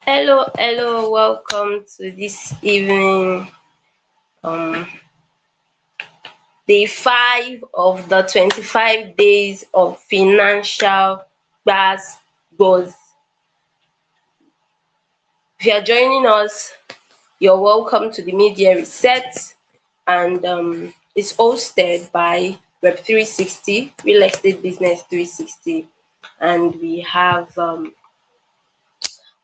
Hello, welcome to this evening, um, day 5 of the 25 days of financial class goals. If you are joining us, you're welcome to the Media Reset, and it's hosted by Web360, Real Estate Business 360, and we have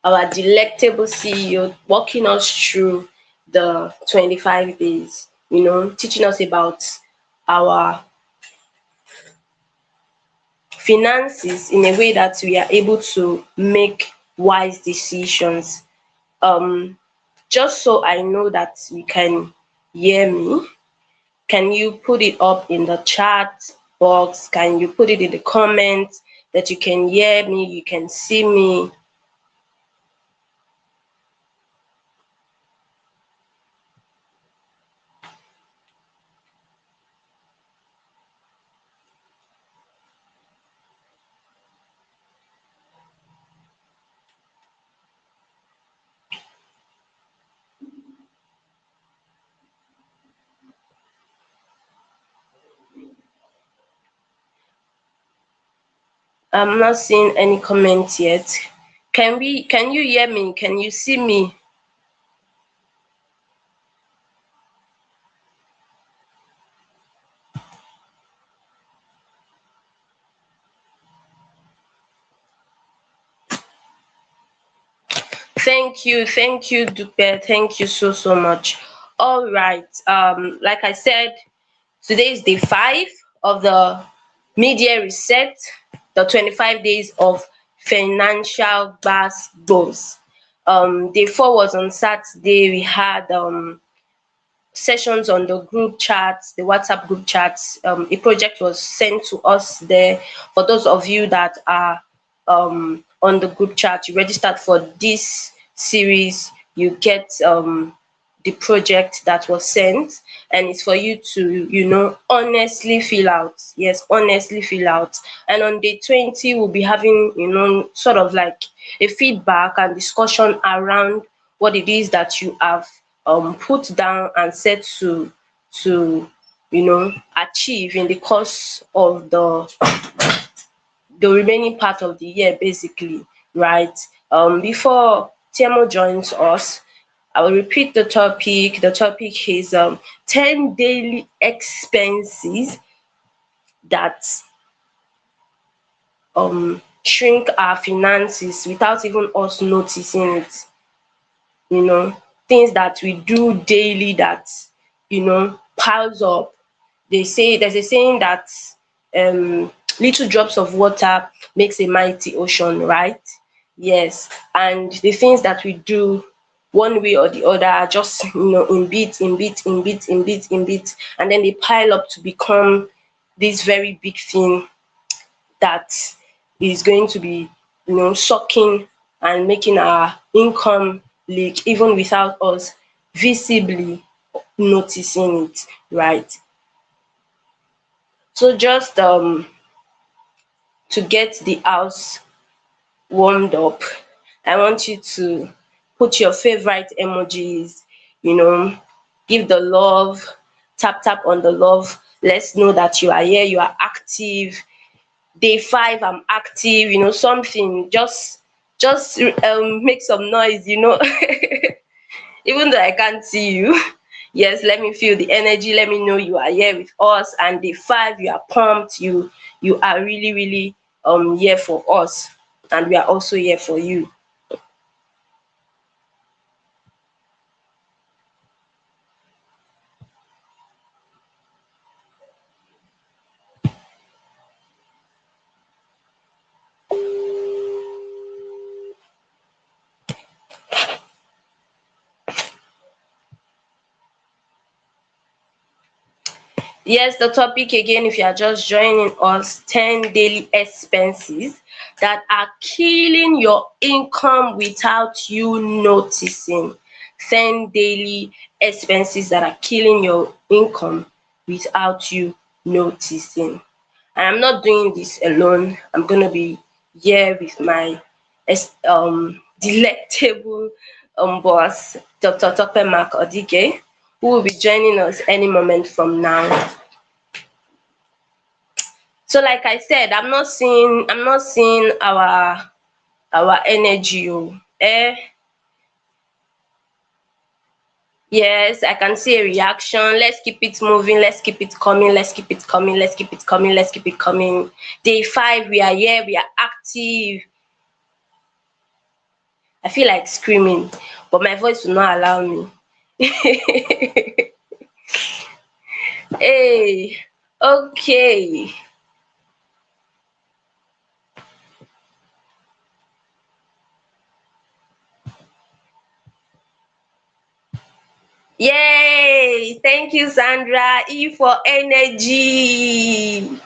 our delectable CEO walking us through the 25 days, teaching us about our finances in a way that we are able to make wise decisions. Um, just so I know that you can hear me, can you put it up in the chat box? Can you put it in the comments that you can hear me, you can see me? I'm not seeing any comments yet. Can you hear me? Can you see me? Thank you, Dupe. Thank you so much. All right. Like I said, today is day 5 of the media reset, the 25 days of financial bass goals. Day 4 was on Saturday. We had sessions on the group chats, the WhatsApp group chats. A project was sent to us there. For those of you that are on the group chat, you registered for this series, you get the project that was sent, and it's for you to honestly fill out. Yes, honestly fill out. And on day 20 we'll be having sort of like a feedback and discussion around what it is that you have put down and set to achieve in the course of the remaining part of the year, basically, right? Before Temo joins us, I will repeat the topic. The topic is 10 daily expenses that shrink our finances without even us noticing it. You know, things that we do daily that piles up. They say there's a saying that little drops of water makes a mighty ocean, right? Yes, and the things that we do one way or the other are just in bits, in bits, and then they pile up to become this very big thing that is going to be sucking and making our income leak even without us visibly noticing it, right? So just to get the house warmed up, I want you to put your favorite emojis, you know, give the love, tap on the love. Let's know that you are here, you are active. Day 5, I'm active, something. Just make some noise, even though I can't see you. Yes, let me feel the energy. Let me know you are here with us. And day 5, you are pumped. You are really here for us, and we are also here for you. Yes, the topic again, if you are just joining us, 10 daily expenses that are killing your income without you noticing. 10 daily expenses that are killing your income without you noticing. And I'm not doing this alone. I'm going to be here with my delectable boss, Dr. Tope Mark Odige, who will be joining us any moment from now. So like I said, I'm not seeing our energy. Yes, I can see a reaction. Let's keep it moving. Let's keep it coming. Let's keep it coming. Let's keep it coming. Let's keep it coming. Day 5, we are here. We are active. I feel like screaming, but my voice will not allow me. Hey, okay. Yay! Thank you, Sandra. E for energy.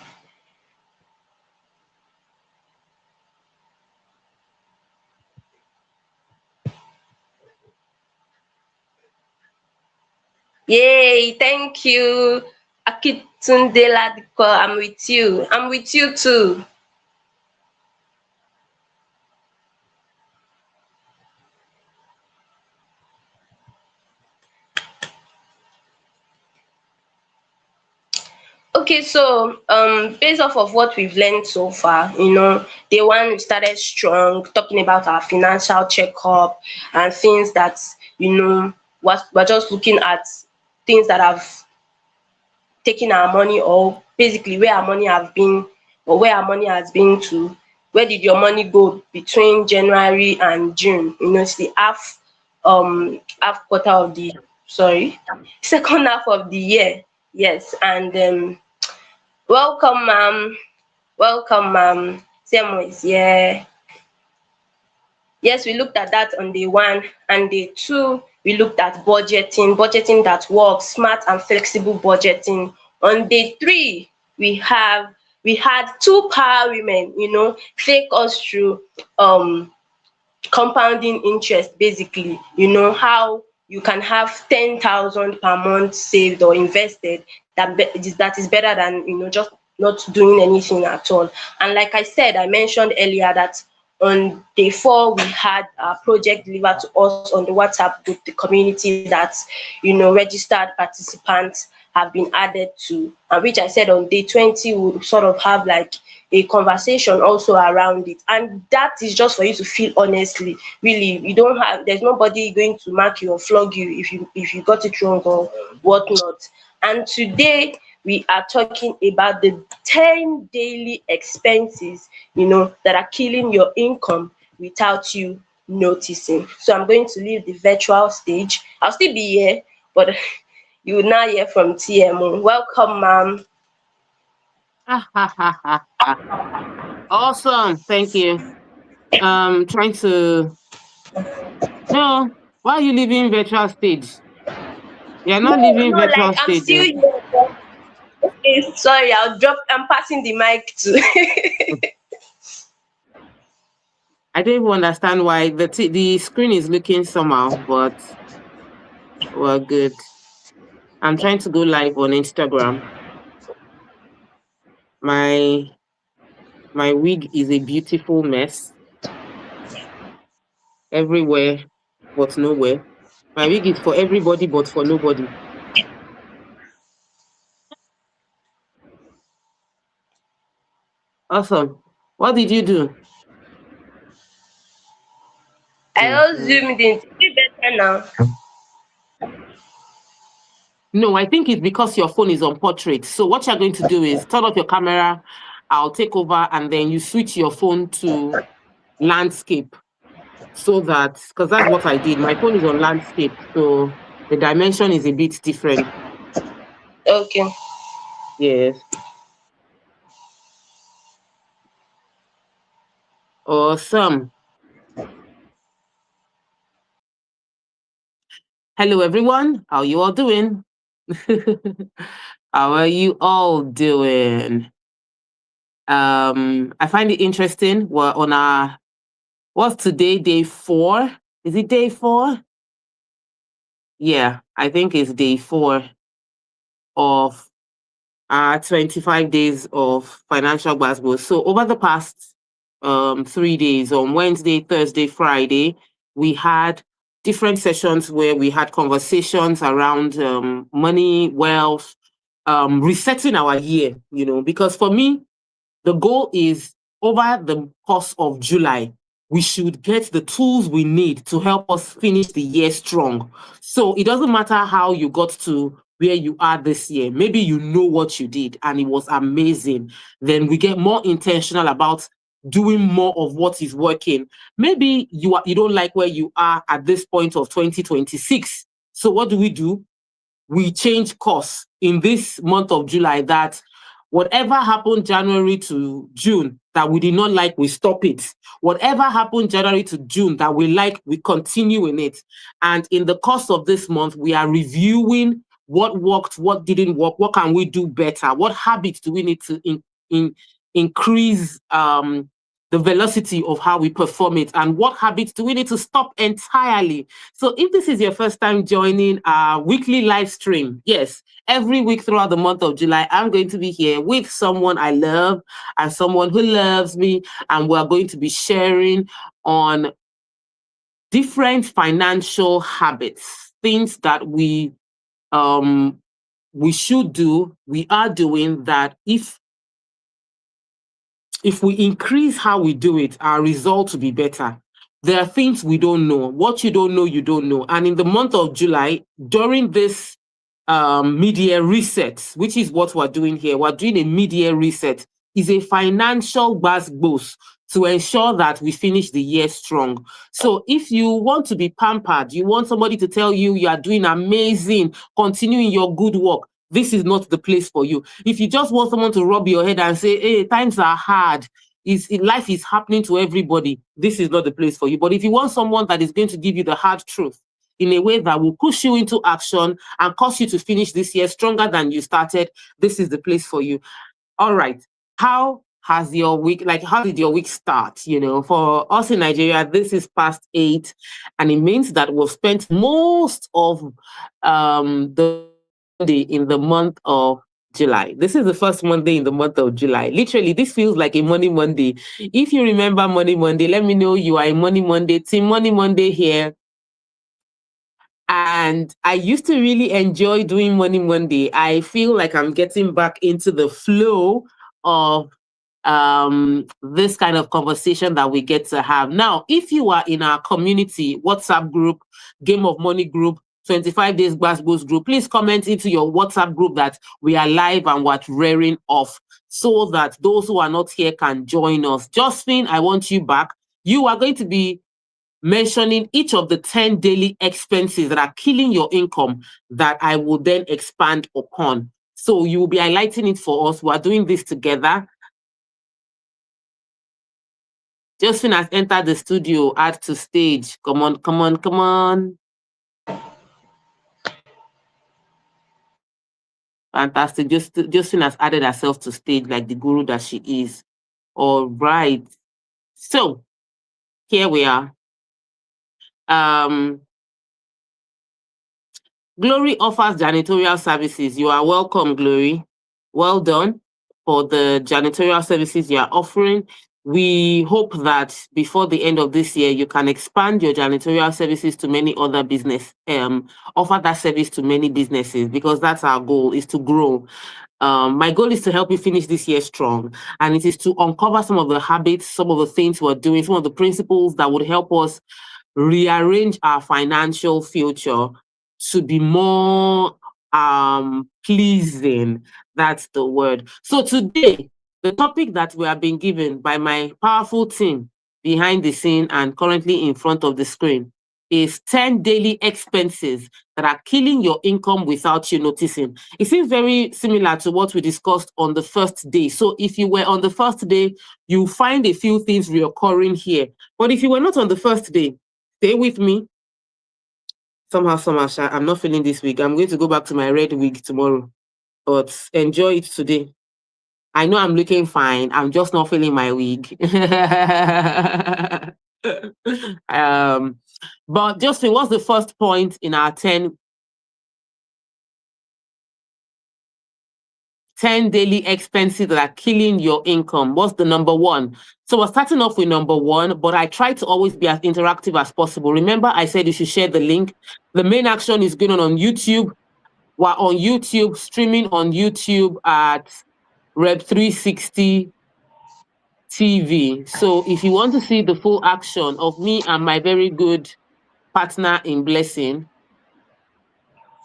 Yay! Thank you. Akitunde Ladiko, I'm with you. I'm with you too. Okay, so based off of what we've learned so far, day 1 we started strong, talking about our financial checkup and things that we're just looking at things that have taken our money, or basically where our money have been, or where our money has been to. Where did your money go between January and June? It's the half quarter of the sorry, second half of the year. Yes, and welcome, ma'am. Welcome, ma'am. Semo is here. Yes, we looked at that on day 1, and day 2 we looked at budgeting that works, smart and flexible budgeting. On day 3 we had 2 power women, take us through compounding interest, basically, how you can have 10,000 per month saved or invested. That is better than just not doing anything at all. And like I said, I mentioned earlier that on day 4 we had a project delivered to us on the WhatsApp group, the community that registered participants have been added to, and which I said on day 20 we would sort of have like a conversation also around it. And that is just for you to feel honestly, really. There's nobody going to mark you or flog you if you got it wrong or whatnot. And today we are talking about the 10 daily expenses that are killing your income without you noticing. So I'm going to leave the virtual stage. I'll still be here, but you will now hear from TMO. Welcome, ma'am. Awesome. Thank you. Trying to no. Why are you leaving virtual stage? You're not No, leaving no, virtual like I'm stage. still here. Okay, sorry, I'm passing the mic to I don't even understand why the screen is looking somehow, but we're good. I'm trying to go live on Instagram. My wig is a beautiful mess everywhere, but nowhere. My wig is for everybody, but for nobody. Awesome. What did you do? I all Mhm. zoomed in. Is it better now? No, I think it's because your phone is on portrait. So what you're going to do is turn off your camera. I'll take over, and then you switch your phone to landscape, so that, because that's what I did. My phone is on landscape, so the dimension is a bit different. Okay. Yes. Awesome. Hello, everyone. How you all doing? How are you all doing? I find it interesting. We're on our what's today? Day 4? Is it day 4? Yeah, I think it's day 4 of 25 days of financial Glasgow. So over the past 3 days. On Wednesday, Thursday, Friday, we had different sessions where we had conversations around money, wealth, resetting our year, because for me, the goal is over the course of July, we should get the tools we need to help us finish the year strong. So it doesn't matter how you got to where you are this year. Maybe you know what you did and it was amazing. Then we get more intentional about doing more of what is working. Maybe you don't like where you are at this point of 2026. So what do? We change course in this month of July, that whatever happened January to June that we did not like, we stop it. Whatever happened January to June that we like, we continue in it. And in the course of this month, we are reviewing what worked, what didn't work, what can we do better, what habits do we need to increase the velocity of how we perform it, and what habits do we need to stop entirely. So if this is your first time joining our weekly live stream, yes, every week throughout the month of July, I'm going to be here with someone I love and someone who loves me, and we're going to be sharing on different financial habits, things that we should do, we are doing, that if we increase how we do it, our results will be better. There are things we don't know. What you don't know, you don't know. And in the month of July, during this mid-year reset, which is what we're doing here, we're doing a mid-year reset, is a financial boost to ensure that we finish the year strong. So if you want to be pampered, you want somebody to tell you are doing amazing, continuing your good work, this is not the place for you. If you just want someone to rub your head and say, hey, times are hard, life is happening to everybody, this is not the place for you. But if you want someone that is going to give you the hard truth in a way that will push you into action and cause you to finish this year stronger than you started, this is the place for you. All right. How has your week, how did your week start? For us in Nigeria, this is past 8, and it means that we've spent most of the Monday in the month of July. This is the first Monday in the month of July. Literally, this feels like a Money Monday. If you remember Money Monday, let me know you are a Money Monday, Team Money Monday here. And I used to really enjoy doing Money Monday. I feel like I'm getting back into the flow of this kind of conversation that we get to have. Now, if you are in our community WhatsApp group, Game of Money group, 25 Days Gbasgbos group, please comment into your WhatsApp group that we are live and we're rearing off, so that those who are not here can join us. Josephine, I want you back. You are going to be mentioning each of the 10 daily expenses that are killing your income that I will then expand upon. So you will be highlighting it for us. We are doing this together. Josephine has entered the studio. Add to stage. Come on, come on, come on. Fantastic. Josephine has added herself to stage like the guru that she is. All right. So here we are. Glory offers janitorial services. You are welcome, Glory. Well done for the janitorial services you are offering. We hope that before the end of this year, you can expand your janitorial services to many other business, offer that service to many businesses, because that's our goal, is to grow. My goal is to help you finish this year strong, and it is to uncover some of the habits, some of the things we're doing, some of the principles that would help us rearrange our financial future to be more pleasing. That's the word. So today, the topic that we have been given by my powerful team behind the scene and currently in front of the screen is 10 daily expenses that are killing your income without you noticing. It seems very similar to what we discussed on the first day. So if you were on the first day, you find a few things reoccurring here. But if you were not on the first day, stay with me. Somehow, I'm not feeling this week. I'm going to go back to my red wig tomorrow, but enjoy it today. I know I'm looking fine. I'm just not feeling my wig. But Justin, what's the first point in our 10? 10 daily expenses that are killing your income. What's the number one? So we're starting off with number one, but I try to always be as interactive as possible. Remember, I said you should share the link. The main action is going on YouTube. We're on YouTube, streaming on YouTube at Rep 360 TV. So if you want to see the full action of me and my very good partner in blessing,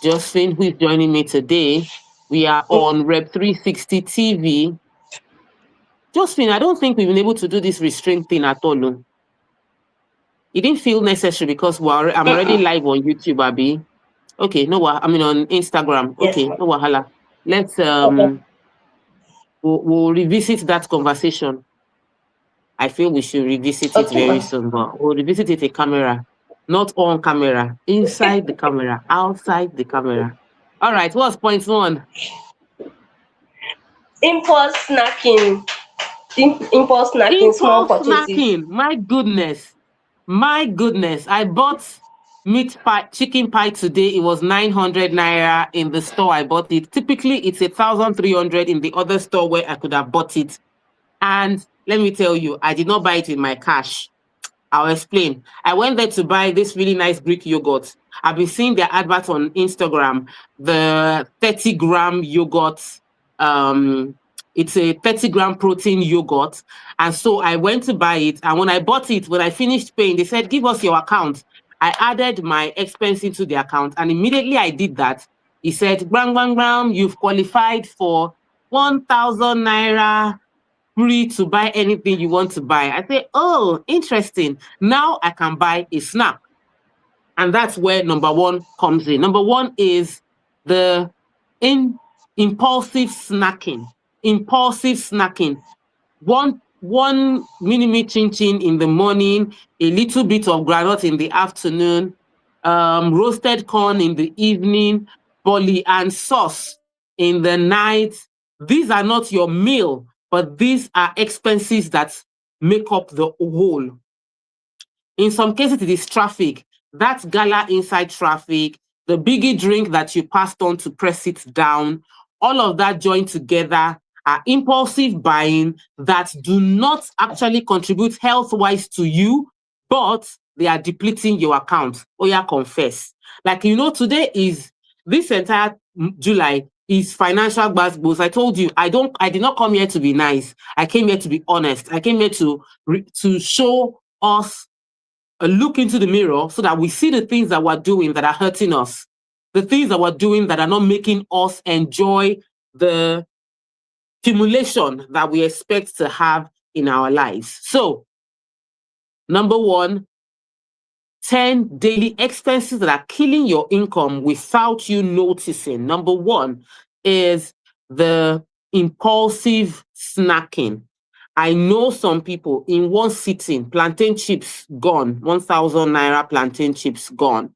Josephine, who is joining me today, we are on Rep 360 TV. Josephine, I don't think we've been able to do this restraint thing at all. It didn't feel necessary because I'm already live on YouTube, Abby. Okay, no, I mean on Instagram. Okay, no wahala. Let's we'll revisit that conversation. I feel we should revisit it very soon, but we'll revisit it in camera, not on camera, inside the camera, outside the camera. All right, what's point one? Impulse snacking. Impulse snacking, small purchases. My goodness. I bought chicken pie today. It was 900 naira in the store. I bought it. Typically, it's 1,300 in the other store where I could have bought it. And let me tell you, I did not buy it with my cash. I'll explain. I went there to buy this really nice Greek yogurt. I've been seeing their advert on Instagram, the 30-gram yogurt. It's a 30-gram protein yogurt. And so I went to buy it. And when I bought it, when I finished paying, they said, give us your account. I added my expense into the account. And immediately I did that. He said, bang, bang, bang, you've qualified for 1,000 naira free to buy anything you want to buy. I say, oh, interesting. Now I can buy a snack. And that's where number one comes in. Number one is the impulsive snacking. Impulsive snacking. One mini chin chin in the morning, a little bit of granite in the afternoon, roasted corn in the evening, bolly and sauce in the night. These are not your meal, but these are expenses that make up the whole. In some cases, it is traffic. That's gala inside traffic, the biggie drink that you passed on to press it down. All of that joined together are impulsive buying that do not actually contribute health-wise to you, but they are depleting your account. Oh yeah, confess. Like, you know, today is, this entire July is financial gbasgbos. I told you, I did not come here to be nice. I came here to be honest. I came here to show us a look into the mirror so that we see the things that we're doing that are hurting us, the things that we're doing that are not making us enjoy the stimulation that we expect to have in our lives. So, number one, 10 daily expenses that are killing your income without you noticing. Number one is the impulsive snacking. I know some people in one sitting, plantain chips gone, 1,000 naira plantain chips gone.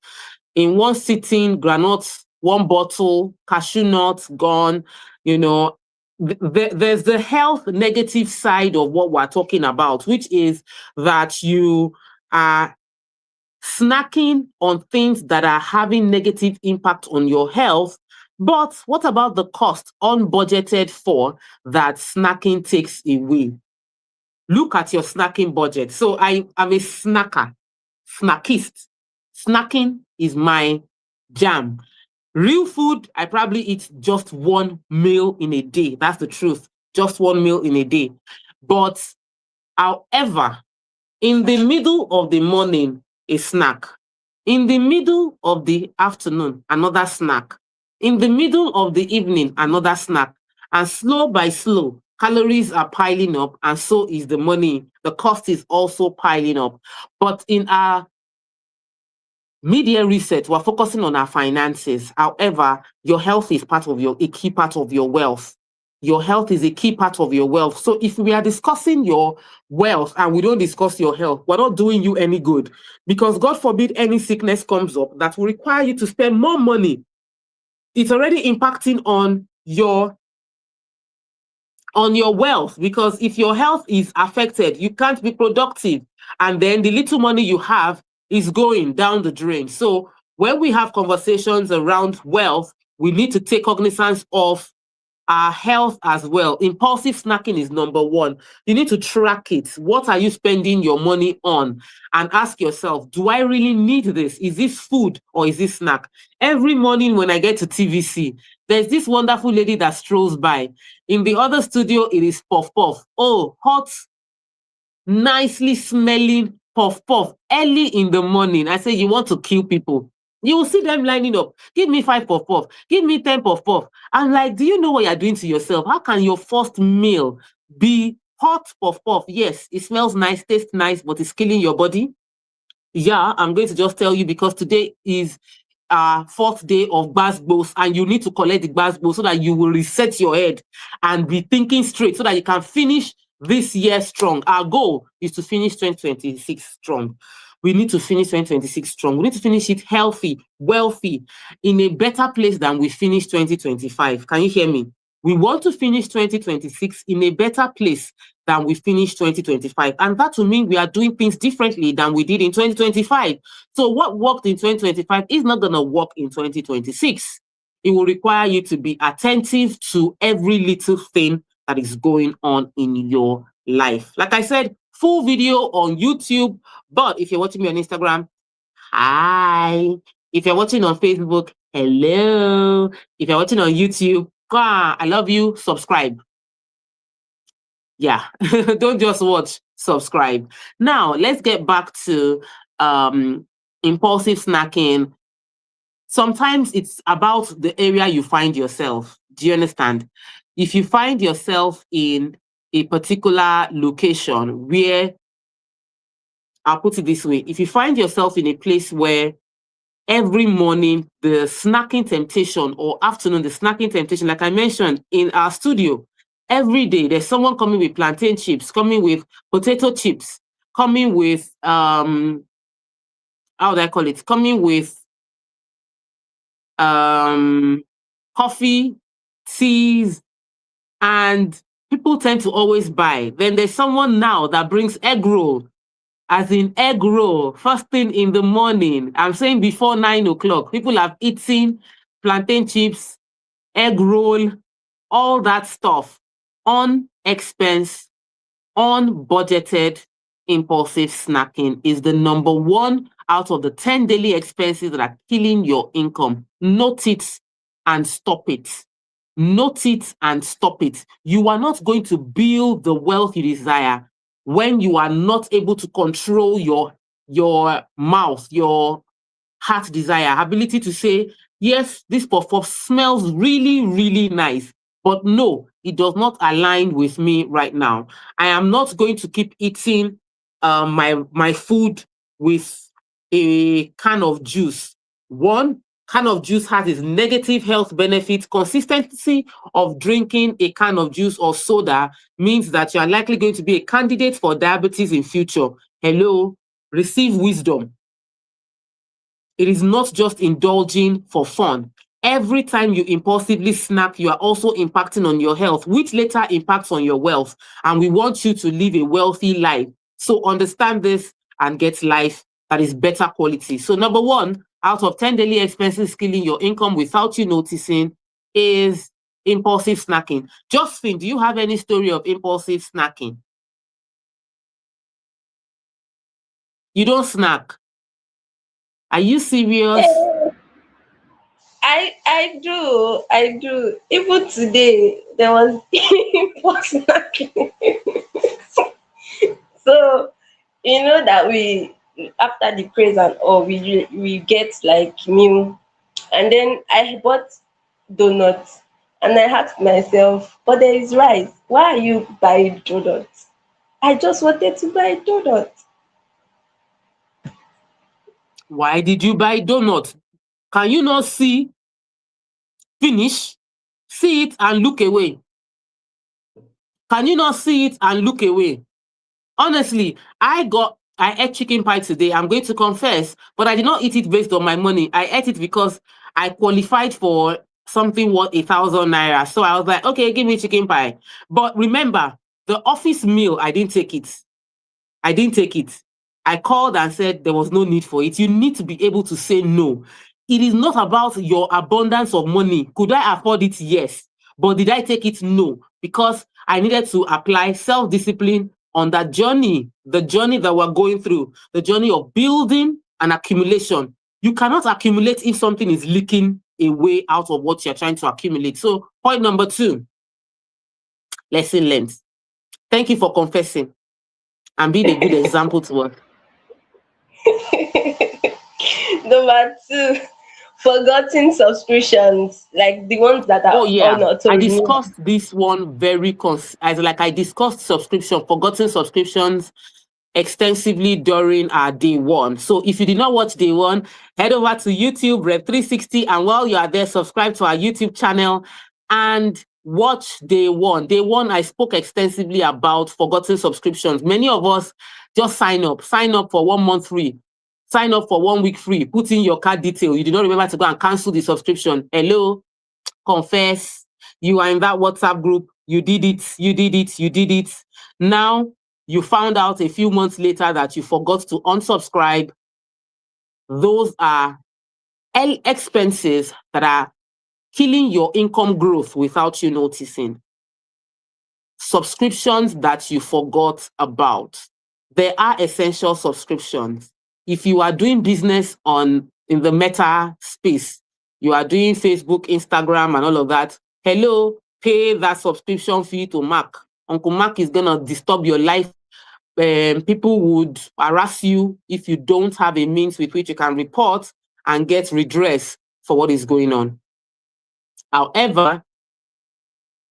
In one sitting, granules, one bottle, cashew nuts gone. You know, there's the health negative side of what we're talking about, which is that you are snacking on things that are having negative impact on your health. But what about the cost unbudgeted for that snacking takes away? Look at your snacking budget. So I'm a snacker, snackist. Snacking is my jam. Real food, I probably eat just one meal in a day. That's the truth. Just one meal in a day. But however, in the middle of the morning, a snack. In the middle of the afternoon, another snack. In the middle of the evening, another snack. And slow by slow, calories are piling up, and so is the money. The cost is also piling up. But in our media research, we're focusing on our finances. However, your health is a key part of your wealth. Your health is a key part of your wealth. So if we are discussing your wealth and we don't discuss your health, we're not doing you any good, because God forbid any sickness comes up that will require you to spend more money. It's already impacting on your wealth, because if your health is affected, you can't be productive. And then the little money you have is going down the drain. So when we have conversations around wealth, we need to take cognizance of our health as well. Impulsive snacking is number one. You need to track it. What are you spending your money on? And ask yourself, do I really need this? Is this food or is this snack? Every morning when I get to TVC, there's this wonderful lady that strolls by. In the other studio, it is puff puff. Oh, hot, nicely smelling puff puff early in the morning. I say, you want to kill people. You will see them lining up. Give me 5 puff puff. Give me 10 puff puff. I'm like, do you know what you're doing to yourself? How can your first meal be hot puff puff? Yes, it smells nice, tastes nice, but it's killing your body. Yeah, I'm going to just tell you because today is fourth day of Gbasgbos, and you need to collect the Gbasgbos so that you will reset your head and be thinking straight so that you can finish this year strong. Our goal is to finish 2026 strong. We need to finish 2026 strong. We need to finish it healthy, wealthy, in a better place than we finished 2025. Can you hear me? We want to finish 2026 in a better place than we finished 2025. And that will mean we are doing things differently than we did in 2025. So what worked in 2025 is not going to work in 2026. It will require you to be attentive to every little thing that is going on in your life. Like I said, full video on YouTube, but if you're watching me on Instagram, hi. If you're watching on Facebook, hello. If you're watching on YouTube, I love you, subscribe. Yeah, don't just watch, subscribe. Now, let's get back to impulsive snacking. Sometimes it's about the area you find yourself. Do you understand? If you find yourself in a particular location where, I'll put it this way, if you find yourself in a place where every morning the snacking temptation, or afternoon the snacking temptation, like I mentioned in our studio, every day there's someone coming with plantain chips, coming with potato chips, coming with how do I call it? Coming with coffee, teas, and people tend to always buy. Then there's someone now that brings egg roll, as in egg roll, first thing in the morning. I'm saying before 9 o'clock. People have eaten plantain chips, egg roll, all that stuff on expense, unbudgeted. Impulsive snacking is the number one out of the 10 daily expenses that are killing your income. Note it and stop it. Note it and stop it. You are not going to build the wealth you desire when you are not able to control your mouth, your heart desire, ability to say, yes, this puff puff smells really, really nice, but no, it does not align with me right now. I am not going to keep eating my food with a can of juice. One can of juice has its negative health benefits. Consistency of drinking a can of juice or soda means that you are likely going to be a candidate for diabetes in future. Hello, receive wisdom. It is not just indulging for fun. Every time you impulsively snack, you are also impacting on your health, which later impacts on your wealth. And we want you to live a wealthy life. So understand this and get life that is better quality. So number one, out of 10 daily expenses killing your income without you noticing is impulsive snacking. Josephine, do you have any story of impulsive snacking? You don't snack. Are you serious? I do. Even today, there was impulsive snacking. So, you know that we, after the praise and all, we get like meal, and then I bought donuts, and I asked myself, but there is rice. Why are you buying donuts? I just wanted to buy donuts. Why did you buy donuts? Can you not see? Finish, see it and look away. Can you not see it and look away? Honestly, I ate chicken pie today. I'm going to confess, but I did not eat it based on my money. I ate it because I qualified for something worth 1,000 naira. So I was like, okay, give me chicken pie. But remember, the office meal, I didn't take it. I called and said there was no need for it. You need to be able to say no. It is not about your abundance of money. Could I afford it? Yes. But did I take it? No, because I needed to apply self-discipline on that journey, the journey that we're going through, the journey of building and accumulation. You cannot accumulate if something is leaking away out of what you're trying to accumulate. So point number 2, lesson learned. Thank you for confessing and being a good example to us. Number 2, forgotten subscriptions, like the ones that are on auto I renew. discussed this one I discussed forgotten subscriptions extensively during our day 1. So if you did not watch day 1, head over to YouTube Rev 360, and while you are there, subscribe to our YouTube channel and watch day 1. Day 1, I spoke extensively about forgotten subscriptions. Many of us just sign up for 1 month free, sign up for 1 week free, put in your card detail. You do not remember to go and cancel the subscription. Hello, confess. You are in that WhatsApp group. You did it. Now, you found out a few months later that you forgot to unsubscribe. Those are expenses that are killing your income growth without you noticing. Subscriptions that you forgot about. There are essential subscriptions. If you are doing business in the Meta space, you are doing Facebook, Instagram, and all of that, hello, pay that subscription fee to Mark. Uncle Mark is going to disturb your life. People would harass you if you don't have a means with which you can report and get redress for what is going on. However,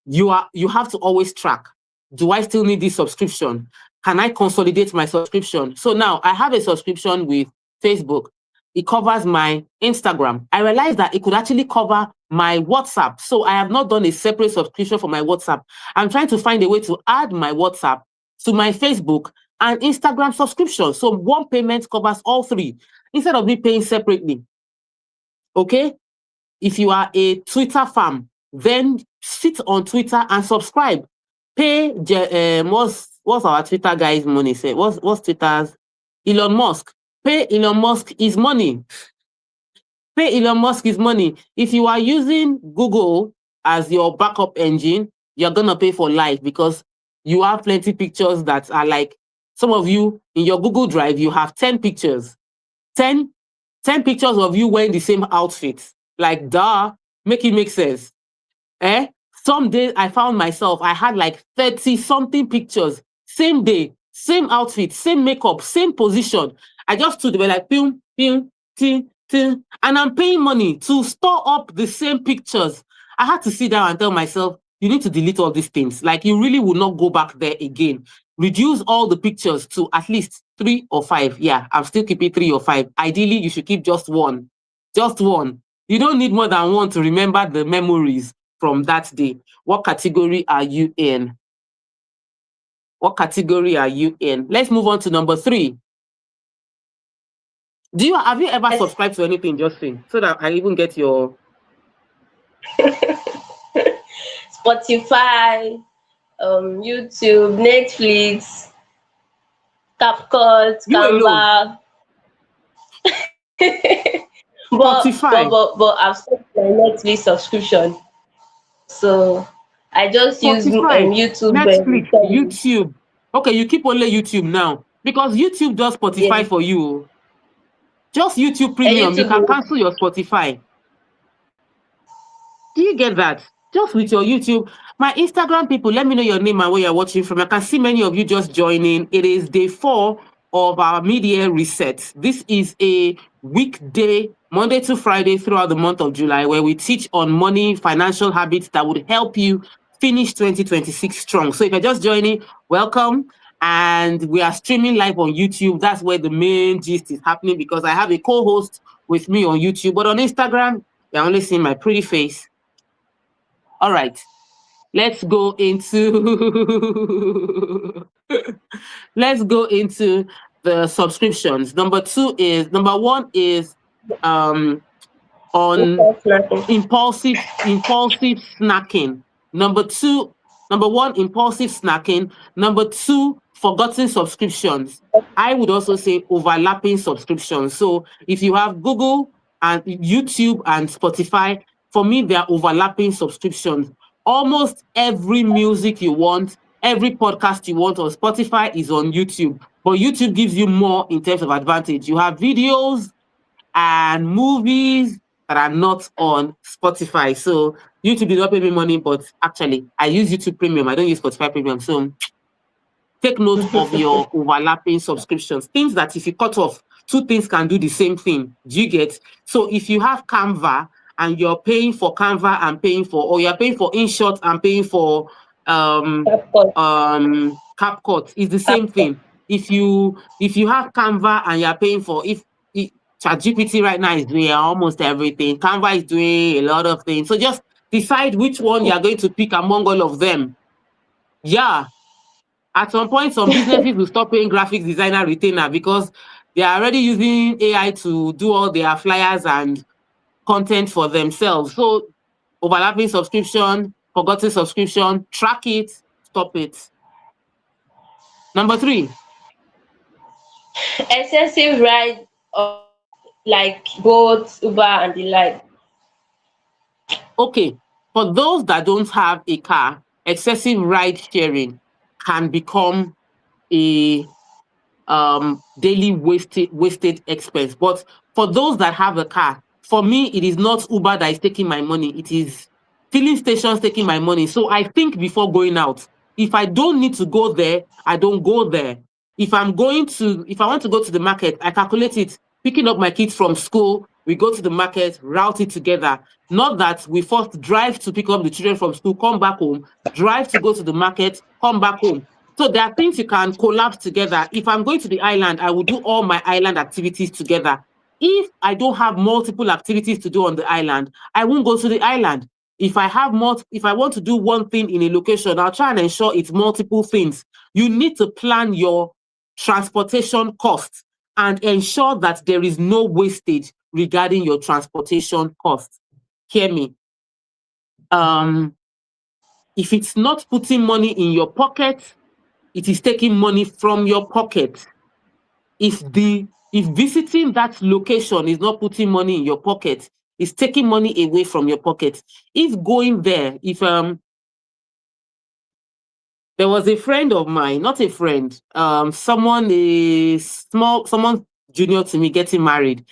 you have to always track. Do I still need this subscription? Can I consolidate my subscription? So now I have a subscription with Facebook. It covers my Instagram. I realized that it could actually cover my WhatsApp. So I have not done a separate subscription for my WhatsApp. I'm trying to find a way to add my WhatsApp to my Facebook and Instagram subscription. So one payment covers all 3 instead of me paying separately. Okay? If you are a Twitter fan, then sit on Twitter and subscribe. Pay, what's our Twitter guy's money say? What's Twitter's? Elon Musk. Pay Elon Musk his money. Pay Elon Musk his money. If you are using Google as your backup engine, you're going to pay for life because you have plenty pictures that are like, some of you in your Google Drive, you have 10 pictures. 10 pictures of you wearing the same outfit. Like, duh, make it make sense. Some days I found myself, I had like 30-something pictures. Same day, same outfit, same makeup, same position. I just stood there like, pim, pim, tin, tin, and I'm paying money to store up the same pictures. I had to sit down and tell myself, you need to delete all these things. Like, you really will not go back there again. Reduce all the pictures to at least 3 or 5. Yeah, I'm still keeping 3 or 5. Ideally, you should keep just 1. Just 1. You don't need more than 1 to remember the memories from that day. What category are you in? What category are you in? Let's move on to number 3. Have you ever subscribed to anything, Justin? So that I even get your Spotify, YouTube, Netflix, CapCut, Canva. but I've stopped my Netflix subscription. So I just use YouTube. Netflix, YouTube. Okay, you keep only YouTube now because YouTube does Spotify for you. Just YouTube Premium, you can cancel your Spotify. Do you get that? Just with your YouTube. My Instagram people, let me know your name and where you're watching from. I can see many of you just joining. It is day 4 of our mid-year reset. This is a weekday, Monday to Friday throughout the month of July, where we teach on money, financial habits that would help you finish 2026 strong. So if you're just joining, welcome. And we are streaming live on YouTube. That's where the main gist is happening because I have a co-host with me on YouTube. But on Instagram, you're only seeing my pretty face. All right. Let's go into the subscriptions. Number 1 is on impulsive snacking. Number 1, impulsive snacking. Number 2, forgotten subscriptions. I would also say overlapping subscriptions. So if you have Google and YouTube and Spotify, for me, they are overlapping subscriptions. Almost every music you want, every podcast you want on Spotify is on YouTube. But YouTube gives you more in terms of advantage. You have videos and movies that are not on Spotify. So YouTube did not pay me money, but actually I use YouTube Premium. I don't use Spotify Premium. So take note of your overlapping subscriptions. Things that if you cut off, two things can do the same thing. Do you get? So if you have Canva and you're paying for Canva and paying for, or you're paying for InShot and paying for CapCut, it's the same thing. If you have Canva and you're paying for, if ChatGPT right now is doing almost everything, Canva is doing a lot of things. So just decide which one you're going to pick among all of them. Yeah. At some point, some businesses will stop paying graphics designer retainer because they are already using AI to do all their flyers and content for themselves. So overlapping subscription, forgotten subscription, track it, stop it. Number 3. Excessive ride of like Bolt, Uber, and the like. Okay, for those that don't have a car, excessive ride sharing can become a daily wasted expense. But for those that have a car, for me, it is not Uber that is taking my money. It is filling stations taking my money. So I think before going out. If I don't need to go there, I don't go there. If I want to go to the market, I calculate it. Picking up my kids from school, we go to the market, route it together. Not that we first drive to pick up the children from school, come back home, drive to go to the market, come back home. So there are things you can collapse together. If I'm going to the island, I will do all my island activities together. If I don't have multiple activities to do on the island, I won't go to the island. If I want to do one thing in a location, I'll try and ensure it's multiple things. You need to plan your transportation costs and ensure that there is no wastage regarding your transportation costs. Hear me. If it's not putting money in your pocket, it is taking money from your pocket. If visiting that location is not putting money in your pocket, it's taking money away from your pocket. If going there, there was a friend of mine, not a friend, someone junior to me getting married,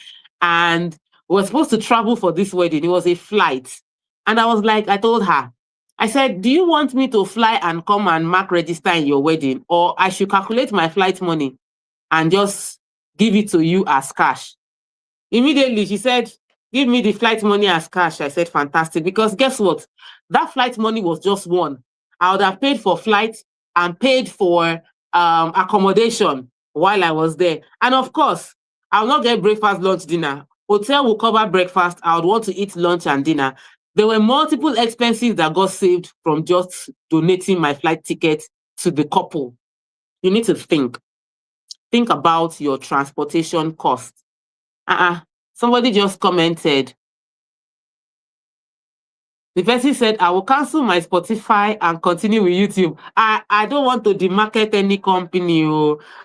and we were supposed to travel for this wedding. It was a flight. And I told her, I said, do you want me to fly and come and mark register in your wedding? Or I should calculate my flight money and just give it to you as cash? Immediately, she said, give me the flight money as cash. I said, fantastic. Because guess what? That flight money was just one. I would have paid for flight and paid for accommodation while I was there. And of course, I'll not get breakfast, lunch, dinner. Hotel will cover breakfast. I would want to eat lunch and dinner. There were multiple expenses that got saved from just donating my flight ticket to the couple. You need to think. Think about your transportation cost. Somebody just commented. The person said, I will cancel my Spotify and continue with YouTube. I don't want to demarket any company.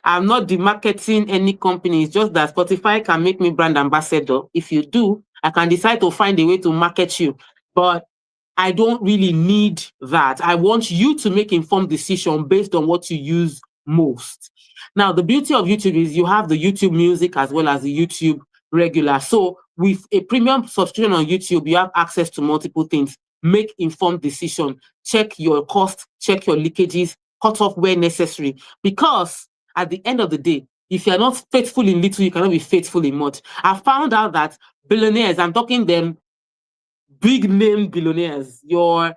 I'm not demarketing any company. It's just that Spotify can make me brand ambassador. If you do, I can decide to find a way to market you. But I don't really need that. I want you to make informed decision based on what you use most. Now, the beauty of YouTube is you have the YouTube Music as well as the YouTube Regular. So with a premium subscription on YouTube, you have access to multiple things. Make informed decision. Check your costs, check your leakages, cut off where necessary. Because at the end of the day, if you're not faithful in little, you cannot be faithful in much. I found out that billionaires, I'm talking them big name billionaires, the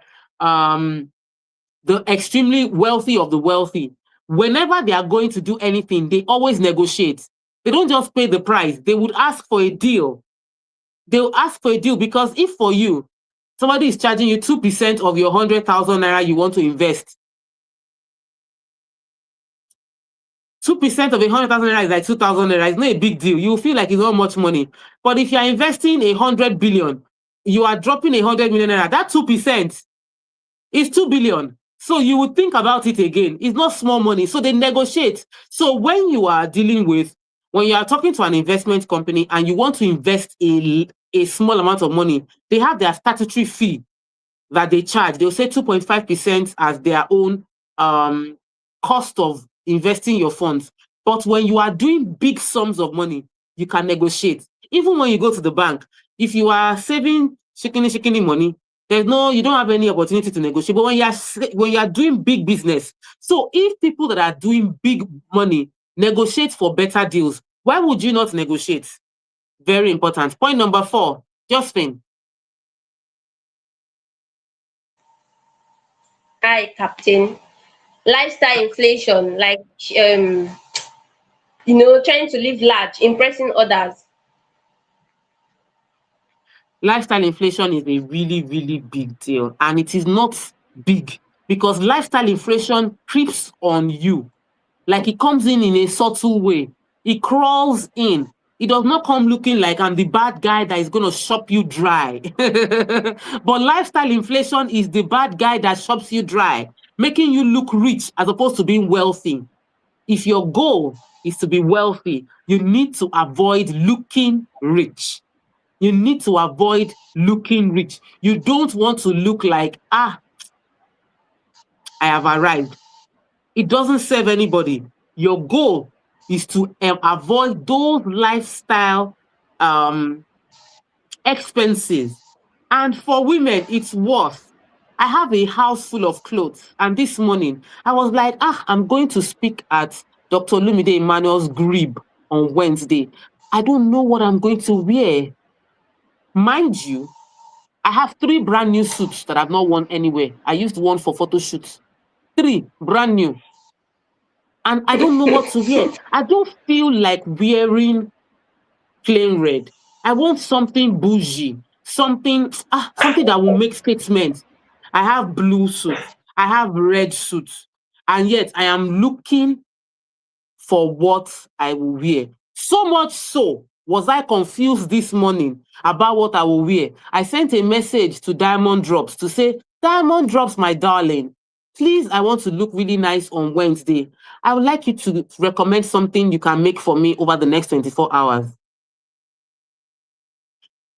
extremely wealthy of the wealthy, whenever they are going to do anything, they always negotiate. They don't just pay the price. They would ask for a deal. They'll ask for a deal because if for you, somebody is charging you 2% of your 100,000 naira you want to invest, 2% of 100,000 naira is like 2,000 naira. It's not a big deal. You feel like it's not much money. But if you are investing 100 billion, you are dropping 100 million naira. That 2% is 2 billion. So you would think about it again. It's not small money. So they negotiate. So when you are talking to an investment company and you want to invest a small amount of money, they have their statutory fee. that they charge. They'll say 2.5% as their own cost of investing your funds. But when you are doing big sums of money, you can negotiate. Even when you go to the bank, if you are saving shikini money, you don't have any opportunity to negotiate. But when you are doing big business, so if people that are doing big money negotiate for better deals, why would you not negotiate? Very important. Point number 4, Josephine. Hi, Captain. Lifestyle inflation, like trying to live large, impressing others. Lifestyle inflation is a really, really big deal. And it is not big because lifestyle inflation creeps on you. Like it comes in a subtle way. It crawls in. It does not come looking like I'm the bad guy that is going to shop you dry. But lifestyle inflation is the bad guy that shops you dry, making you look rich as opposed to being wealthy. If your goal is to be wealthy, you need to avoid looking rich. You need to avoid looking rich. You don't want to look like, I have arrived. It doesn't serve anybody. Your goal is to avoid those lifestyle expenses. And for women, it's worse. I have a house full of clothes. And this morning, I was like, I'm going to speak at Dr. Lumide Emmanuel's Grib on Wednesday. I don't know what I'm going to wear. Mind you, I have 3 brand new suits that I've not worn anywhere. I used one for photo shoots. 3 brand new. And I don't know what to wear. I don't feel like wearing plain red. I want something bougie, something that will make statements. I have blue suits. I have red suits. And yet I am looking for what I will wear. So much so was I confused this morning about what I will wear. I sent a message to Diamond Drops to say, Diamond Drops, my darling, please, I want to look really nice on Wednesday. I would like you to recommend something you can make for me over the next 24 hours.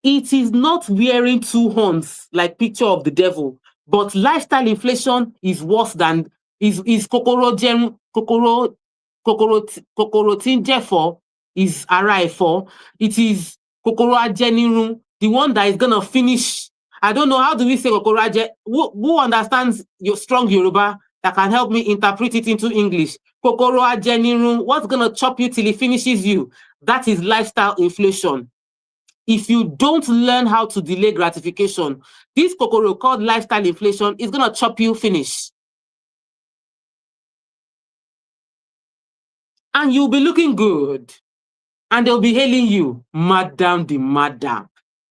It is not wearing 2 horns like picture of the devil, but lifestyle inflation is worse than is kokoro tinjefo is arrive for. It is kokoro ajenirun, the one that is gonna finish. I don't know, how do we say kokoro aje? Who understands your strong Yoruba that can help me interpret it into English? Kokoro ajenirun, what's gonna chop you till it finishes you? That is lifestyle inflation. If you don't learn how to delay gratification, this kokoro called lifestyle inflation is gonna chop you finish. And you'll be looking good. And they'll be hailing you, Madam the Madam.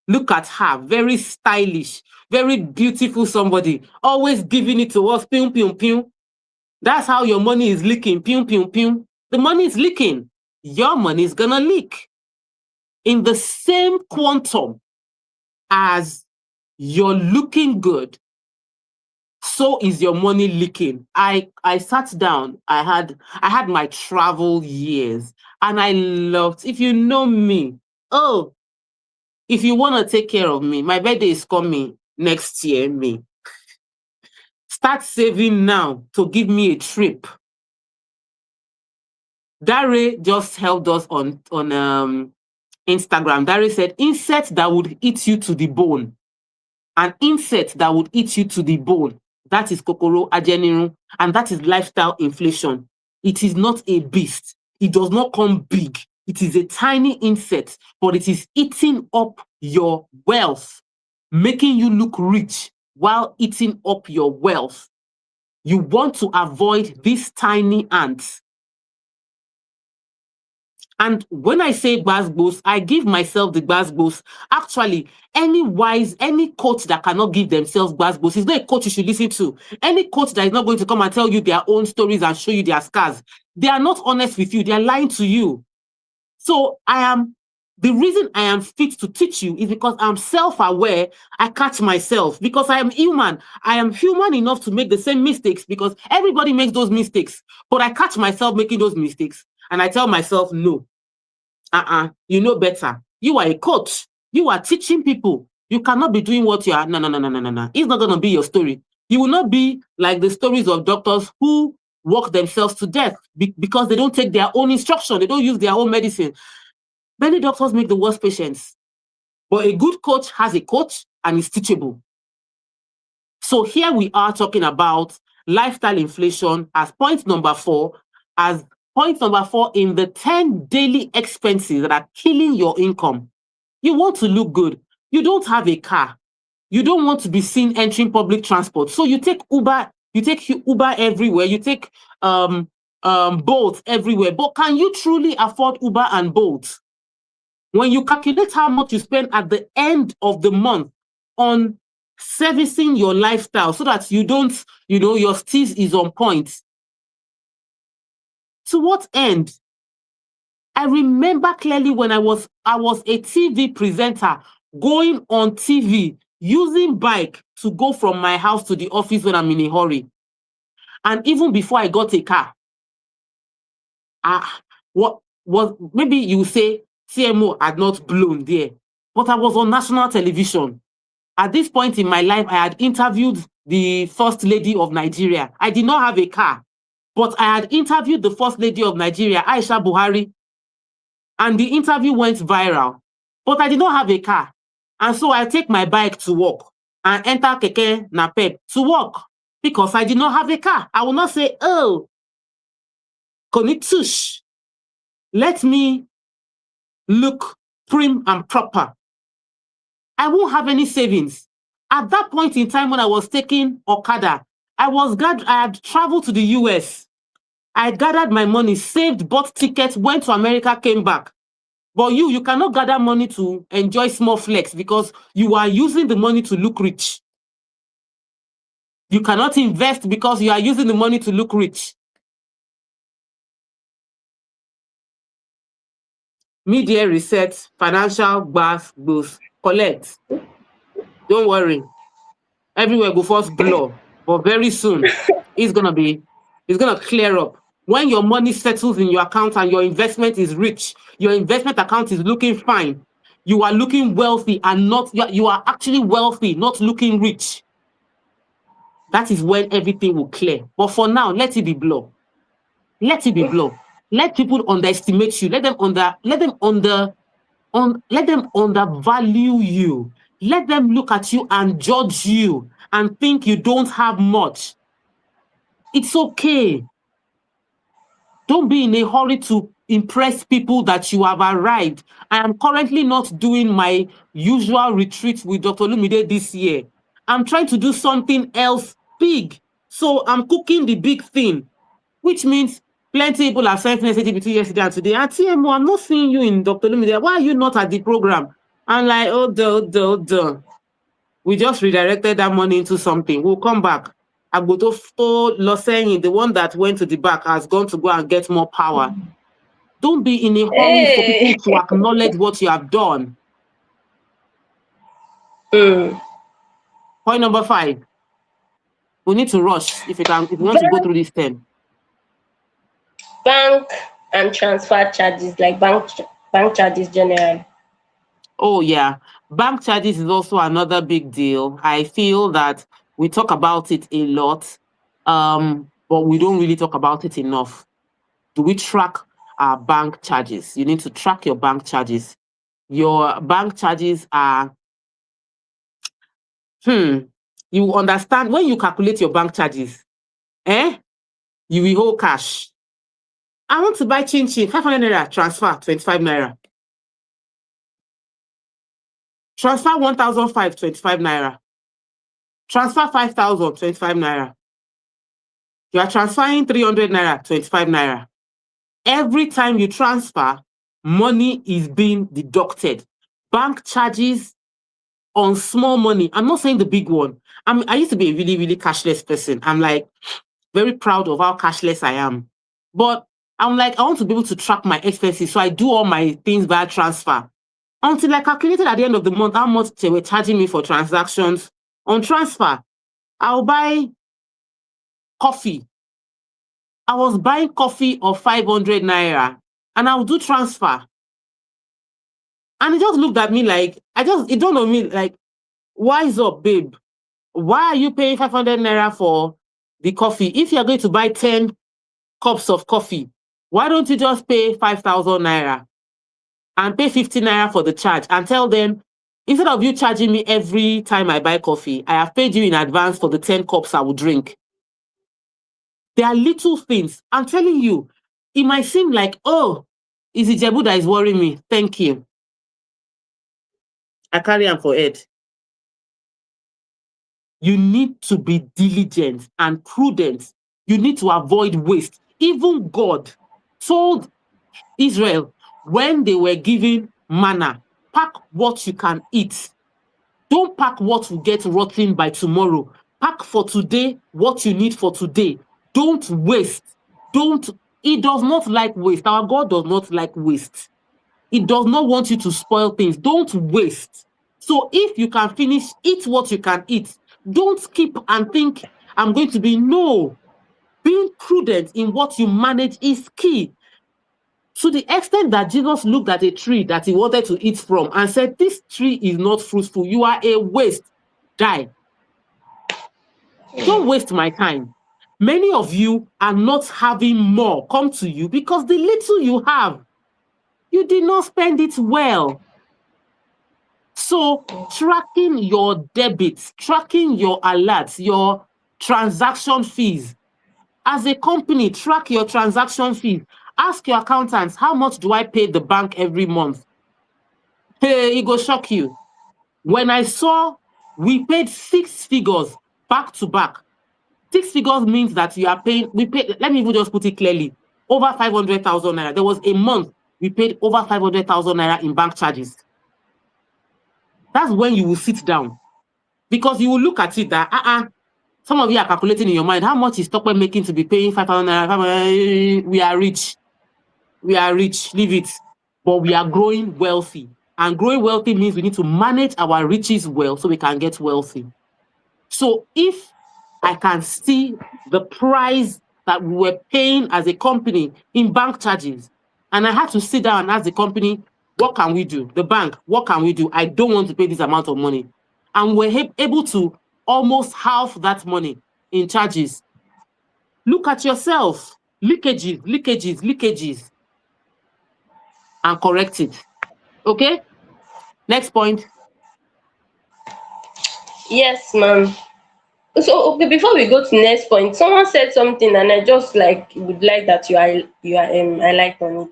Look at her, very stylish, very beautiful somebody, always giving it to us, pium, pium, pium. That's how your money is leaking, pium, pium, pium. The money is leaking. Your money is gonna leak in the same quantum as you're looking good. So is your money leaking. I sat down. I had my travel years, and I loved. If you know me, if you want to take care of me, my birthday is coming next year. May start saving now to give me a trip. Dare just helped us on Instagram. Dare said, insect that would eat you to the bone. An insect that would eat you to the bone. That is kokoro ajenirun, and that is lifestyle inflation. It is not a beast. It does not come big. It is a tiny insect, but it is eating up your wealth, making you look rich while eating up your wealth. You want to avoid these tiny ants. And when I say gbasgbos, I give myself the gbasgbos. Actually, any coach that cannot give themselves gbasgbos is not a coach you should listen to. Any coach that is not going to come and tell you their own stories and show you their scars, they are not honest with you. They are lying to you. So the reason I am fit to teach you is because I'm self-aware. I catch myself because I am human. I am human enough to make the same mistakes because everybody makes those mistakes. But I catch myself making those mistakes and I tell myself, no, you know better. You are a coach. You are teaching people. You cannot be doing what you are. No, no, no, no, no, no, no. It's not going to be your story. You will not be like the stories of doctors who work themselves to death because they don't take their own instruction. They don't use their own medicine. Many doctors make the worst patients. But a good coach has a coach and is teachable. So here we are talking about lifestyle inflation as point number 4, as point number 4 in the 10 daily expenses that are killing your income. You want to look good. You don't have a car. You don't want to be seen entering public transport. So you take Uber, everywhere. You take Bolt everywhere. But can you truly afford Uber and Bolt? When you calculate how much you spend at the end of the month on servicing your lifestyle so that you don't, your steez is on point. To what end? I remember clearly when I was a TV presenter going on TV, using bike to go from my house to the office when I'm in a hurry. And even before I got a car, maybe you say CMO had not blown there, but I was on national television. At this point in my life, I had interviewed the First Lady of Nigeria. I did not have a car, but I had interviewed the First Lady of Nigeria, Aisha Buhari, and the interview went viral. But I did not have a car. And so I take my bike to work and enter Keke Napep to work because I did not have a car. I will not say, oh, Konitush, let me look prim and proper. I won't have any savings. At that point in time when I was taking Okada, I had traveled to the US. I had gathered my money, saved, bought tickets, went to America, came back. But you cannot gather money to enjoy small flex because you are using the money to look rich. You cannot invest because you are using the money to look rich. Media reset, financial gas boost, collect. Don't worry. Everywhere go first blur. But very soon, it's gonna clear up. When your money settles in your account and your investment is rich, your investment account is looking fine, you are looking wealthy and you are actually wealthy, not looking rich. That is when everything will clear. But for now, let it be blur. Let it be blur. Let people underestimate you. Let them undervalue you. Let them look at you and judge you and think you don't have much. It's okay. Don't be in a hurry to impress people that you have arrived. I am currently not doing my usual retreat with Dr. Lumide this year. I'm trying to do something else big. So I'm cooking the big thing, which means plenty of people have sent messages between yesterday and today. TMO, I'm not seeing you in Dr. Lumide. Why are you not at the program? I'm like, oh, we just redirected that money into something. We'll come back. Agboto Loseni, the one that went to the back, has gone to go and get more power. Don't be in a hurry for people to acknowledge what you have done. Point number 5. We need to rush if you want to go through this 10. Bank and transfer charges, like bank charges generally. Oh yeah, bank charges is also another big deal. I feel that we talk about it a lot, but we don't really talk about it enough. Do we track our bank charges? You need to track your bank charges. Your bank charges are, you understand when you calculate your bank charges, you will hold cash. I want to buy chin 500 naira, transfer 25 naira. Transfer 1,005, 25 naira. Transfer 5,000, 25 naira. You are transferring 300 naira, 25 naira. Every time you transfer, money is being deducted. Bank charges on small money. I'm not saying the big one. I used to be a really, really cashless person. I'm like very proud of how cashless I am. But I'm like, I want to be able to track my expenses. So I do all my things via transfer. Until I calculated at the end of the month how much they were charging me for transactions on transfer. I'll buy coffee. I was buying coffee of 500 naira and I'll do transfer. And it just looked at me like, it dawned on me like, Wise up, babe. Why are you paying 500 naira for the coffee? If you're going to buy 10 cups of coffee, why don't you just pay 5,000 naira and pay 50 naira for the charge and tell them, instead of you charging me every time I buy coffee, I have paid you in advance for the 10 cups I will drink. There are little things. I'm telling you, it might seem like, oh, it's Ijebu that is worrying me. Thank you. I carry on for it. You need to be diligent and prudent. You need to avoid waste. Even God told Israel when they were given manna, pack what you can eat. Don't pack what will get rotten by tomorrow. Pack for today what you need for today. Don't waste. It does not like waste. Our God does not like waste. It does not want you to spoil things. Don't waste. So if you can finish, eat what you can eat. Don't skip and think, I'm going to be. No. Being prudent in what you manage is key. To the extent that Jesus looked at a tree that he wanted to eat from and said, this tree is not fruitful. You are a waste. Die. Don't waste my time. Many of you are not having more come to you because the little you have, you did not spend it well. So tracking your debits, tracking your alerts, your transaction fees. As a company, track your transaction fees. Ask your accountants, how much do I pay the bank every month? Hey, it go shock you. When I saw we paid 6 figures back to back, 6 figures means that you are paying, let me even just put it clearly, over 500,000 naira. There was a month we paid over 500,000 naira in bank charges. That's when you will sit down, because you will look at it that some of you are calculating in your mind, how much is Tokwe making to be paying 5,000 naira? We are rich. We are rich, leave it. But we are growing wealthy. And growing wealthy means we need to manage our riches well so we can get wealthy. So if I can see the price that we were paying as a company in bank charges, and I had to sit down and ask the company, what can we do? The bank, what can we do? I don't want to pay this amount of money. And we're able to almost half that money in charges. Look at yourself. Leakages, and correct it. Okay? Next point. Yes, ma'am. So okay, before we go to next point, someone said something and I just would like that I like on it.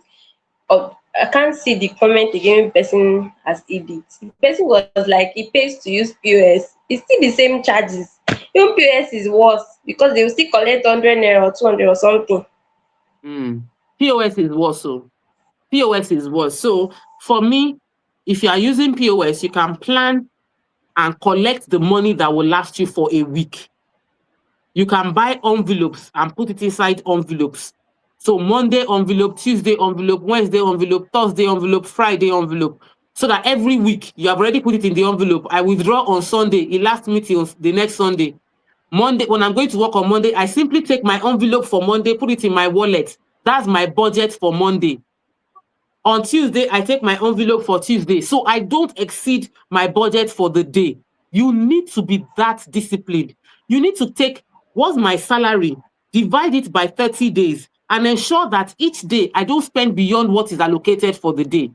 Oh, I can't see the comment again. Person has edit. The person was like, it pays to use POS. It's still the same charges. Even POS is worse because they will still collect 100 naira or 200 or something. POS is worse. POS is worse. So for me, if you are using POS, you can plan and collect the money that will last you for a week. You can buy envelopes and put it inside envelopes. So Monday envelope, Tuesday envelope, Wednesday envelope, Thursday envelope, Friday envelope. So that every week you have already put it in the envelope. I withdraw on Sunday, it lasts me till the next Sunday. Monday, when I'm going to work on Monday, I simply take my envelope for Monday, put it in my wallet. That's my budget for Monday. On Tuesday, I take my envelope for Tuesday. So I don't exceed my budget for the day. You need to be that disciplined. You need to take what's my salary, divide it by 30 days, and ensure that each day I don't spend beyond what is allocated for the day.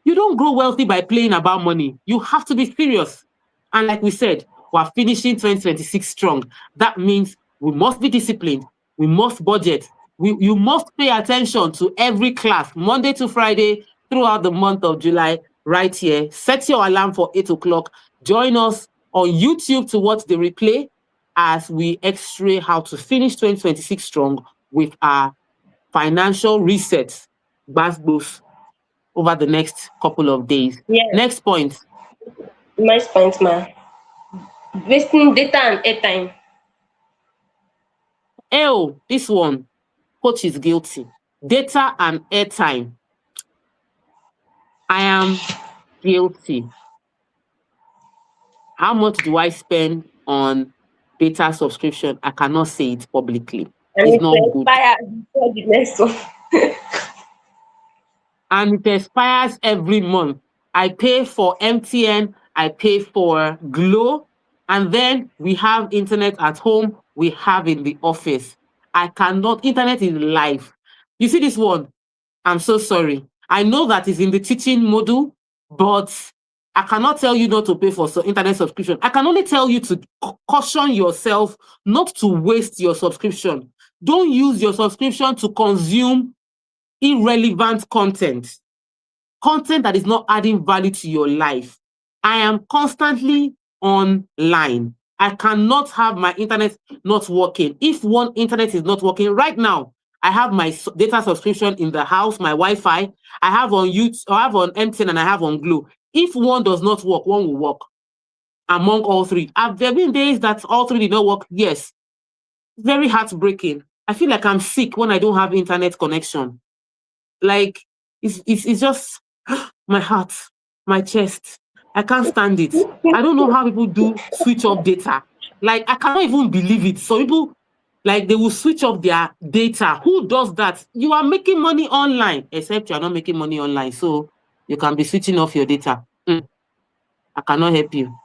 You don't grow wealthy by playing about money. You have to be serious. And like we said, we're finishing 2026 strong. That means we must be disciplined. We must budget. You must pay attention to every class, Monday to Friday, throughout the month of July, right here. Set your alarm for 8 o'clock. Join us on YouTube to watch the replay as we x-ray how to finish 2026 strong with our financial reset, BASBOS, over the next couple of days. Yes. Next point. Next point, ma. Wasting data and airtime. Oh, this one. Coach is guilty. Data and airtime. I am guilty. How much do I spend on data subscription? I cannot say it publicly. And it's not good. Before the next one. And it expires every month. I pay for MTN, I pay for Glow, and then we have internet at home, we have in the office. I cannot, internet is life. You see this one? I'm so sorry. I know that is in the teaching module, but I cannot tell you not to pay for internet subscription. I can only tell you to caution yourself not to waste your subscription. Don't use your subscription to consume irrelevant content that is not adding value to your life. I am constantly online. I cannot have my internet not working. If one internet is not working right now, I have my data subscription in the house, my Wi-Fi. I have on YouTube, I have on MTN, and I have on Glo. If one does not work, one will work among all three. Have there been days that all three did not work? Yes. Very heartbreaking. I feel like I'm sick when I don't have internet connection. Like, it's just my heart, my chest. I can't stand it. I don't know how people do switch off data. Like, I cannot even believe it. So people, like, they will switch off their data. Who does that? You are making money online, except you are not making money online. So you can be switching off your data. I cannot help you.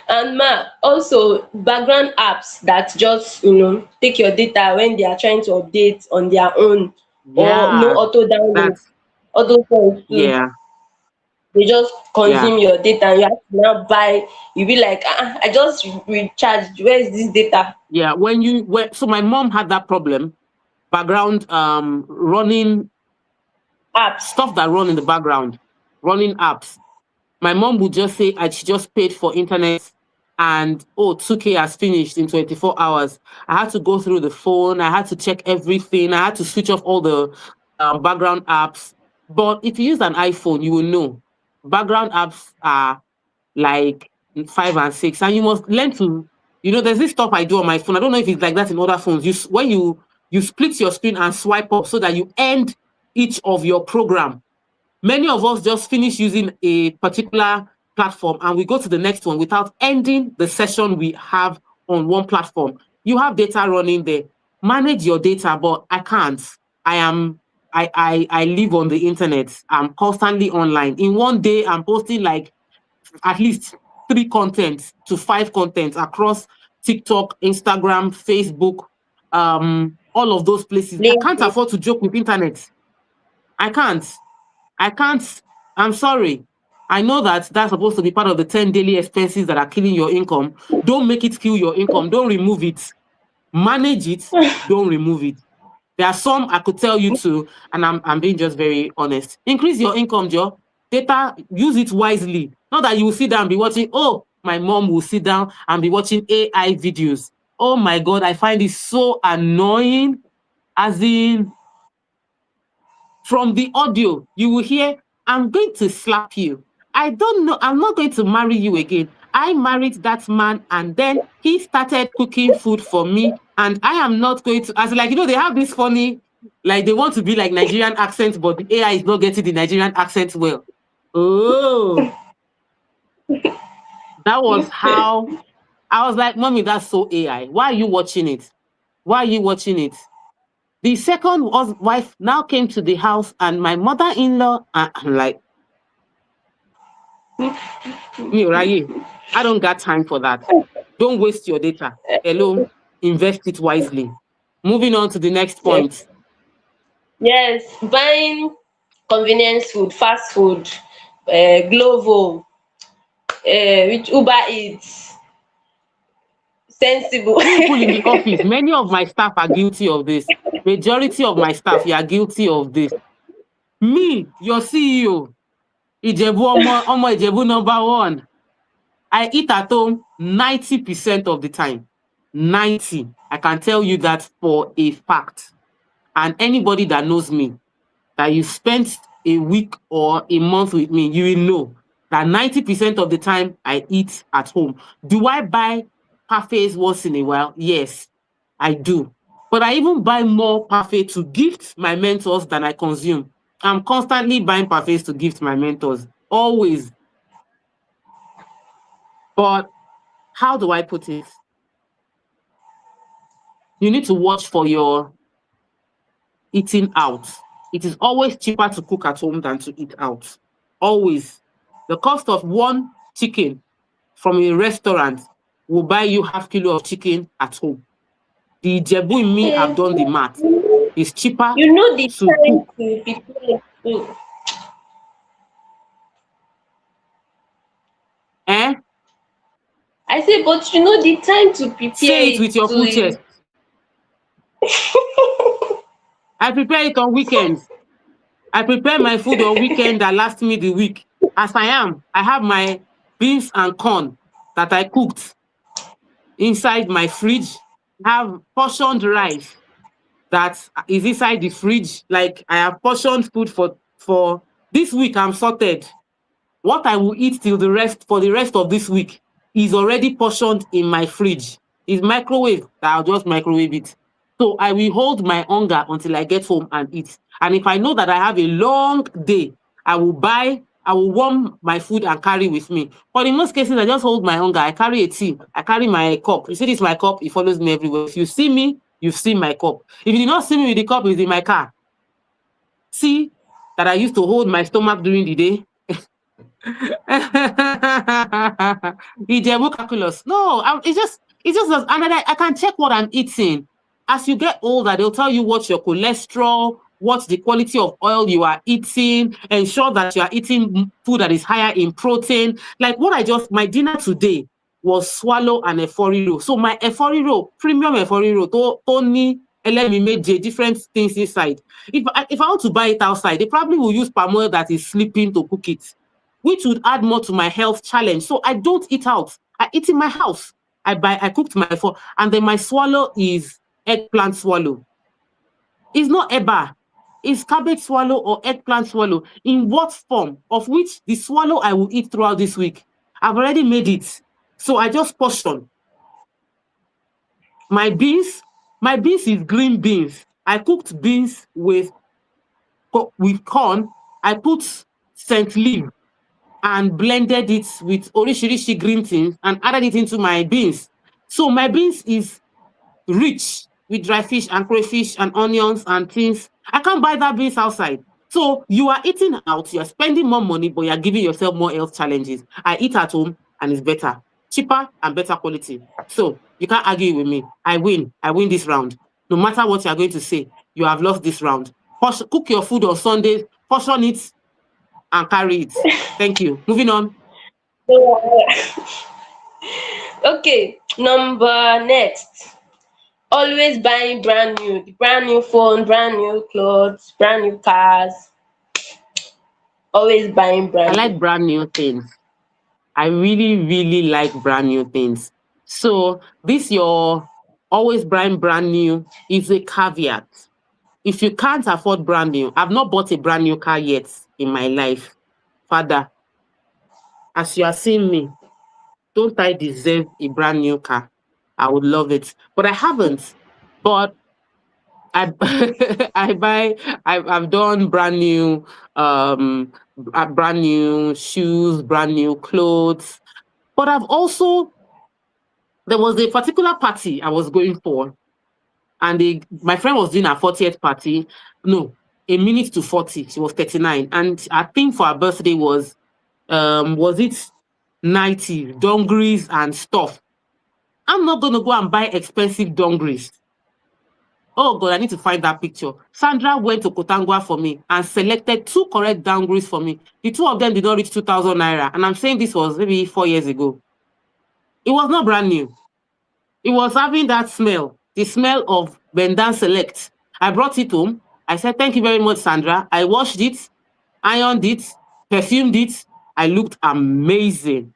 And also background apps that just take your data when they are trying to update on their own, or no auto download. All those ones too. Yeah. They just consume your data, and you have to now buy. You be like, I just recharged. Where is this data? Yeah, so my mom had that problem. Background running apps, stuff that run in the background, running apps. My mom would just say she just paid for internet, and 2K has finished in 24 hours. I had to go through the phone. I had to check everything. I had to switch off all the background apps. But if you use an iPhone, you will know background apps are like 5 and 6, and you must learn to, there's this stuff I do on my phone. I don't know if it's like that in other phones. When you split your screen and swipe up so that you end each of your program. Many of us just finish using a particular platform and we go to the next one without ending the session we have on one platform. You have data running there. Manage your data, but I can't. I live on the internet. I'm constantly online. In one day, I'm posting like at least 3 contents to 5 contents across TikTok, Instagram, Facebook, all of those places. I can't afford to joke with internet. I can't. I'm sorry. I know that that's supposed to be part of the 10 daily expenses that are killing your income. Don't make it kill your income. Don't remove it. Manage it. Don't remove it. There are some I could tell you to, and I'm being just very honest. Increase your income, Joe. Data, use it wisely. Not that you will sit down and be watching, my mom will sit down and be watching AI videos. Oh my God, I find it so annoying. As in, from the audio, you will hear, I'm going to slap you. I don't know, I'm not going to marry you again. I married that man and then he started cooking food for me and I am not going to, as like, they have this funny, like they want to be like Nigerian accent, but the AI is not getting the Nigerian accent well. Oh, that was how, I was like, Mommy, that's so AI. Why are you watching it? Why are you watching it? The second wife now came to the house and my mother-in-law, I'm like, I don't got time for that. Don't waste your data. Hello, invest it wisely. Moving on to the next point. Yes, buying convenience food, fast food, Glovo, which Uber Eats, Sensible. People in the office, many of my staff are guilty of this. Majority of my staff, you are guilty of this. Me, your CEO, Ijebu Ijebu number 1. I eat at home 90% of the time. 90. I can tell you that for a fact. And anybody that knows me, that you spent a week or a month with me, you will know that 90% of the time I eat at home. Do I buy parfaits once in a while? Yes, I do. But I even buy more parfait to gift my mentors than I consume. I'm constantly buying parfaits to gift my mentors. Always. But how do I put it? You need to watch for your eating out. it is always cheaper to cook at home than to eat out. Always. The cost of one chicken from a restaurant will buy you half kilo of chicken at home. The Ijebu in me have done the math. It's cheaper You know the to time cook. to prepare food. Eh? I say, but you know the time to prepare Say it it with your full chest. I prepare it on weekends. I prepare my food on weekend that lasts me the week. As I am, I have my beans and corn that I cooked inside my fridge. I have portioned rice that is inside the fridge. Like I have portioned food for this week. I'm sorted. What I will eat for the rest of this week is already portioned in my fridge. It's microwave that I'll just microwave it. So I will hold my hunger until I get home and eat. And if I know that I have a long day, I will warm my food and carry with me. But in most cases, I just hold my hunger. I carry a tea. I carry my cup. You see, this is my cup. It follows me everywhere. If you see me, you've seen my cup. If you did not see me with the cup, it's in my car. See that I used to hold my stomach during the day. Ijebu calculus. No, it's just and I can check what I'm eating. As you get older, they'll tell you what's your cholesterol, what's the quality of oil you are eating, ensure that you are eating food that is higher in protein. Like my dinner today was swallow and efori. So my efori, premium efori, Tony, LMMJ, different things inside. If I want to buy it outside, they probably will use palm oil that is sleeping to cook it, which would add more to my health challenge. So I don't eat out. I eat in my house. I cooked my food, and then my swallow is eggplant swallow. It's not eba. It's cabbage swallow or eggplant swallow. In what form? Of which the swallow I will eat throughout this week. I've already made it. So I just portion. My beans is green beans. I cooked beans with corn. I put scent leaf and blended it with orishirishi green things and added it into my beans. So my beans is rich with dry fish and crayfish and onions and things. I can't buy that beans outside. So you are eating out, you are spending more money, but you are giving yourself more health challenges. I eat at home and it's better, cheaper and better quality. So you can't argue with me. I win this round. No matter what you are going to say, you have lost this round. Cook your food on Sundays, portion it, and carry it. Thank you. Moving on. Okay, number next. Always buying brand new phone, brand new clothes, brand new cars. Always buying I brand new. like brand new things. I really, really like brand new things. So this your always buying brand new is a caveat. If you can't afford brand new, I've not bought a brand new car yet in my life. Father, as you are seeing me, don't I deserve a brand new car? I would love it, but I haven't. But I I've done brand new brand new shoes, brand new clothes. But there was a particular party I was going for, and my friend was doing her 40th party. No, a minute to 40. She was 39. And I think for her birthday was it 90 dungarees and stuff. I'm not gonna go and buy expensive dungarees. Oh God, I need to find that picture. Sandra went to Kotangwa for me and selected 2 correct dungarees for me. The 2 of them did not reach 2,000 naira. And I'm saying this was maybe 4 years ago. It was not brand new. It was having that smell, the smell of Bendan Select. I brought it home. I said, thank you very much, Sandra. I washed it, ironed it, perfumed it. I looked amazing.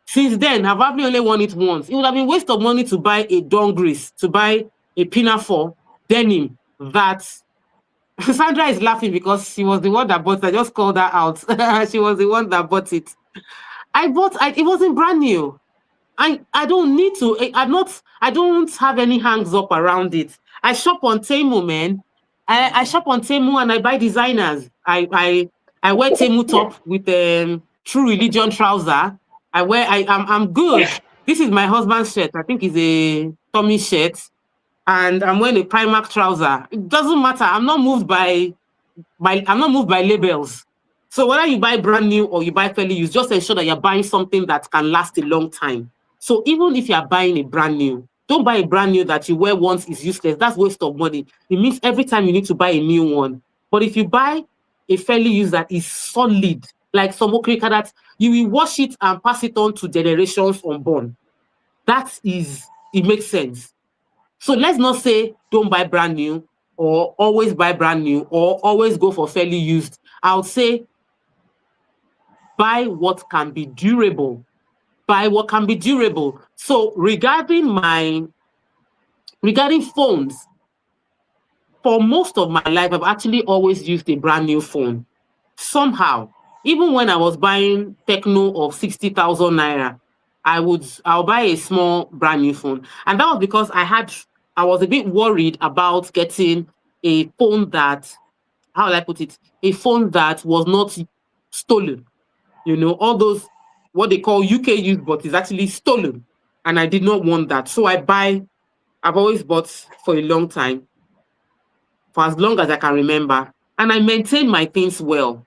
Since then, I've probably only worn it once. It would have been a waste of money to buy a dungarees, to buy a pinafore denim that Sandra is laughing because she was the one that bought it. I just called her out. She was the one that bought it. It wasn't brand new. I don't need to. I don't have any hangs up around it. I shop on Temu, man. I shop on Temu and I buy designers. I wear Temu top with True Religion trouser. I'm good. This is my husband's shirt. I think it's a Tommy shirt. And I'm wearing a Primark trouser. It doesn't matter. I'm not moved by moved by labels. So whether you buy brand new or you buy fairly used, just ensure that you're buying something that can last a long time. So even if you're buying a brand new, don't buy a brand new that you wear once is useless. That's waste of money. It means every time you need to buy a new one. But if you buy a fairly used that is solid, like some okrika, that you will wash it and pass it on to generations unborn. It makes sense. So let's not say don't buy brand new or always buy brand new or always go for fairly used. I would say buy what can be durable. Buy what can be durable. So regarding phones, for most of my life, I've actually always used a brand new phone. Somehow, even when I was buying Techno of 60,000 naira, I'll buy a small brand new phone. And that was because I was a bit worried about getting a phone that, how will I put it? A phone that was not stolen. All those, what they call UK used, but is actually stolen. And I did not want that. So I've always bought for a long time, for as long as I can remember. And I maintain my things well.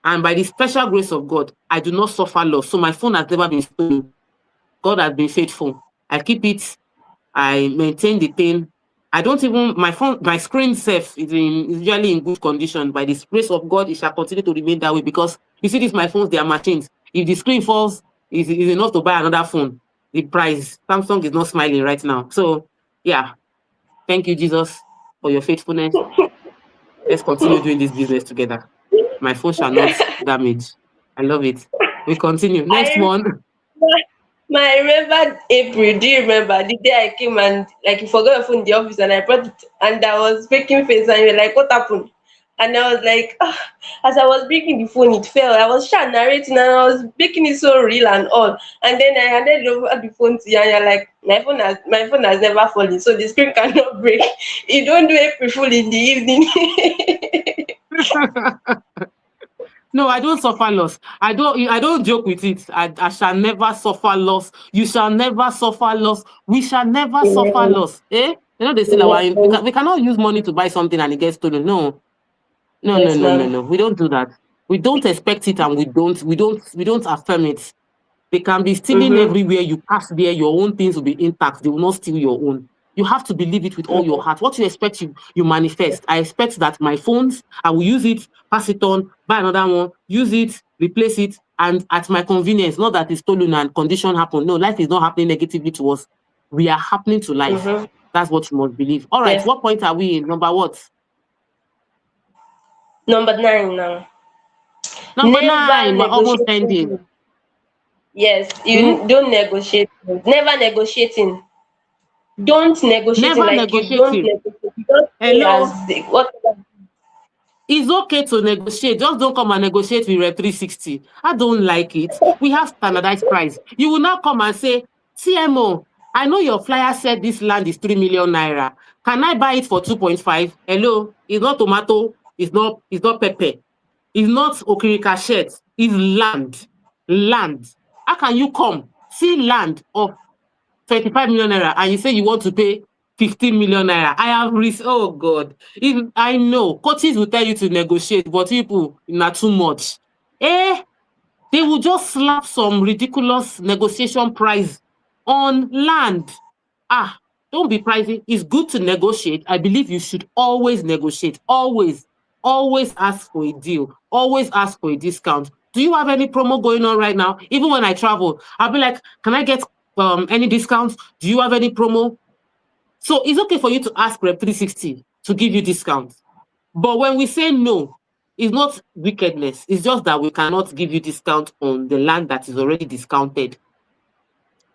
And by the special grace of God, I do not suffer loss. So my phone has never been stolen. God has been faithful. I keep it. I maintain the thing. My screen safe is usually in good condition. By the grace of God, it shall continue to remain that way, because you see these my phones, they are machines. If the screen falls, is enough to buy another phone. The price, Samsung is not smiling right now. So yeah, thank you, Jesus, for your faithfulness. Let's continue doing this business together. My phone shall not damage. I love it. We continue. Next one. I remember April. Do you remember the day I came and like you forgot your phone in the office and I brought it and I was making face and you were like, "What happened?" And I was like, as I was bringing the phone, it fell. I was trying narrating and I was making it so real and all. And then I handed over the phone to you and you're like, my phone has never fallen, so the screen cannot break. You don't do April Fool in the evening. No, I don't suffer loss. I don't joke with it. I shall never suffer loss. You shall never suffer loss. We shall never suffer loss. Eh? They still we cannot use money to buy something and it gets stolen. No. Yes, ma'am. We don't do that. We don't expect it and we don't affirm it. They can be stealing everywhere you pass there. Your own things will be intact. They will not steal your own. You have to believe it with all your heart. What you expect, you manifest. I expect that my phones, I will use it, pass it on, buy another one, use it, replace it, and at my convenience. Not that it's stolen and condition happen. No, life is not happening negatively to us. We are happening to life. That's what you must believe. All right, Yes. what point are we in? Number what? Number 9 now. Number Never 9. We're almost negotiating. ending. Yes, you don't negotiate. Never negotiating. Don't negotiate Never like you don't negotiating. negotiate. You don't say Hello? as the whatever. It's okay to negotiate. Just don't come and negotiate with Rep 360. I don't like it. We have standardized price. You will now come and say, TMO, I know your flyer said this land is 3 million naira. Can I buy it for 2.5? Hello? It's not tomato. It's not pepper. It's not okirika shirt. It's land. Land. How can you come, see land of 25 million naira and you say you want to pay 15 million naira? I have risk. Oh God. I know coaches will tell you to negotiate, but people, not too much. They will just slap some ridiculous negotiation price on land. Don't be pricing. It's good to negotiate. I believe you should always negotiate. Always ask for a deal. Always ask for a discount. Do you have any promo going on right now? Even when I travel, I'll be like, can I get any discounts? Do you have any promo? So it's okay for you to ask Rep 360 to give you discounts. But when we say no, it's not wickedness. It's just that we cannot give you discount on the land that is already discounted.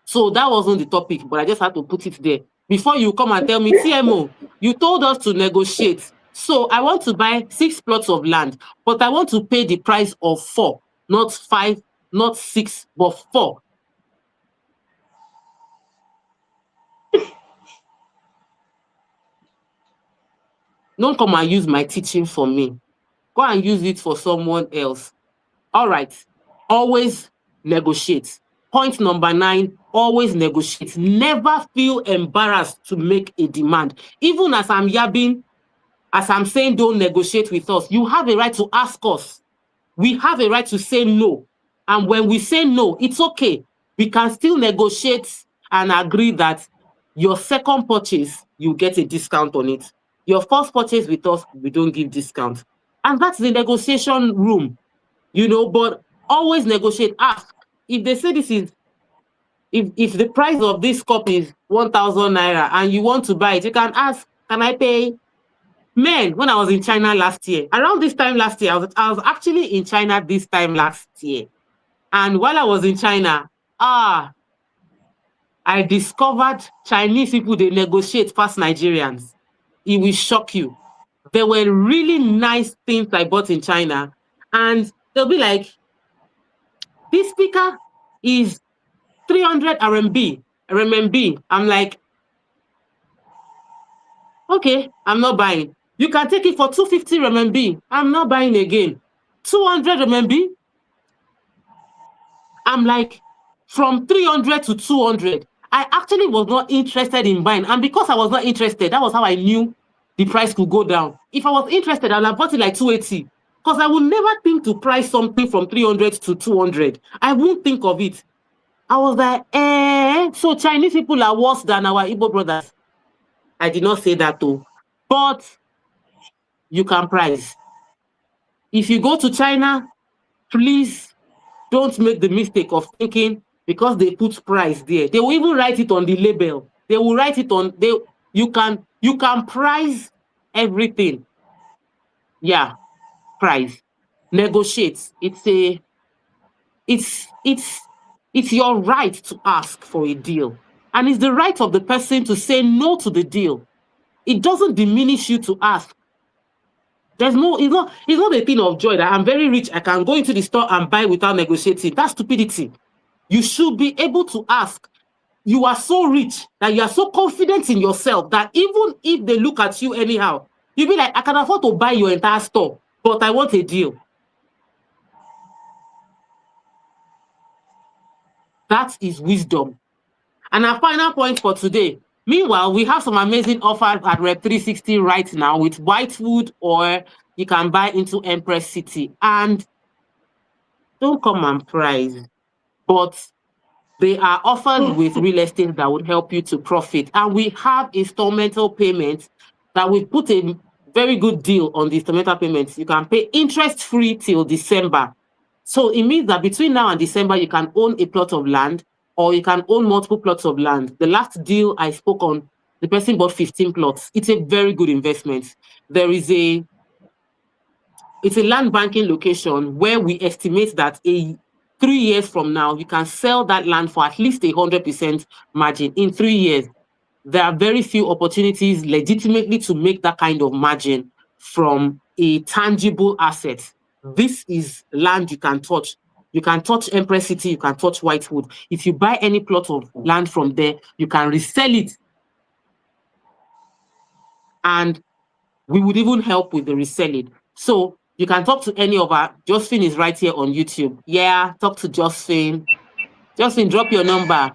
So that wasn't the topic, but I just had to put it there. Before you come and tell me, TMO, you told us to negotiate. So I want to buy 6 plots of land, but I want to pay the price of 4, not 5, not 6, but 4. Don't come and use my teaching for me. Go and use it for someone else. All right. Always negotiate. Point number 9, always negotiate. Never feel embarrassed to make a demand. Even as I'm yabbing as I'm saying, don't negotiate with us. You have a right to ask us. We have a right to say no. And when we say no, it's okay. We can still negotiate and agree that your second purchase, you get a discount on it. Your first purchase with us, we don't give discount. And that's the negotiation room, but always negotiate. Ask. If they say this is, if the price of this cup is 1,000 naira and you want to buy it, you can ask, can I pay? Man, when I was in China last year, around this time last year, I was actually in China this time last year. And while I was in China, I discovered Chinese people, they negotiate past Nigerians. It will shock you. There were really nice things I bought in China. And they'll be like, this speaker is 300 RMB. I'm like, okay, I'm not buying. You can take it for 250 RMB. I'm not buying again. 200 RMB. I'm like, from 300 to 200. I actually was not interested in buying. And because I was not interested, that was how I knew the price could go down. If I was interested, I would have bought it like 280. Because I would never think to price something from 300 to 200. I won't think of it. I was like, so Chinese people are worse than our Igbo brothers. I did not say that though. But you can price. If you go to China, please don't make the mistake of thinking because they put price there. They will even write it on the label. They will write it on, you can price everything. Yeah, price. Negotiate. It's your right to ask for a deal. And it's the right of the person to say no to the deal. It doesn't diminish you to ask. It's not a thing of joy that I'm very rich, I can go into the store and buy without negotiating. That's stupidity. You should be able to ask. You are so rich that you are so confident in yourself that even if they look at you anyhow, you'll be like, I can afford to buy your entire store, but I want a deal. That is wisdom. And our final point for today. Meanwhile, we have some amazing offers at Rep 360 right now with Whitewood, or you can buy into Empress City. And don't come and price, but they are offers with real estate that would help you to profit. And we have installmental payments that we put a very good deal on the instrumental payments. You can pay interest-free till December. So it means that between now and December, you can own a plot of land or you can own multiple plots of land. The last deal I spoke on, the person bought 15 plots. It's a very good investment. It's a land banking location where we estimate that 3 years from now, you can sell that land for at least 100% margin. In 3 years, there are very few opportunities legitimately to make that kind of margin from a tangible asset. This is land you can touch. You can touch Empress City, you can touch Whitewood. If you buy any plot of land from there, you can resell it. And we would even help with the reselling. So you can talk to any of our, Josephine is right here on YouTube. Yeah, talk to Josephine. Josephine, drop your number.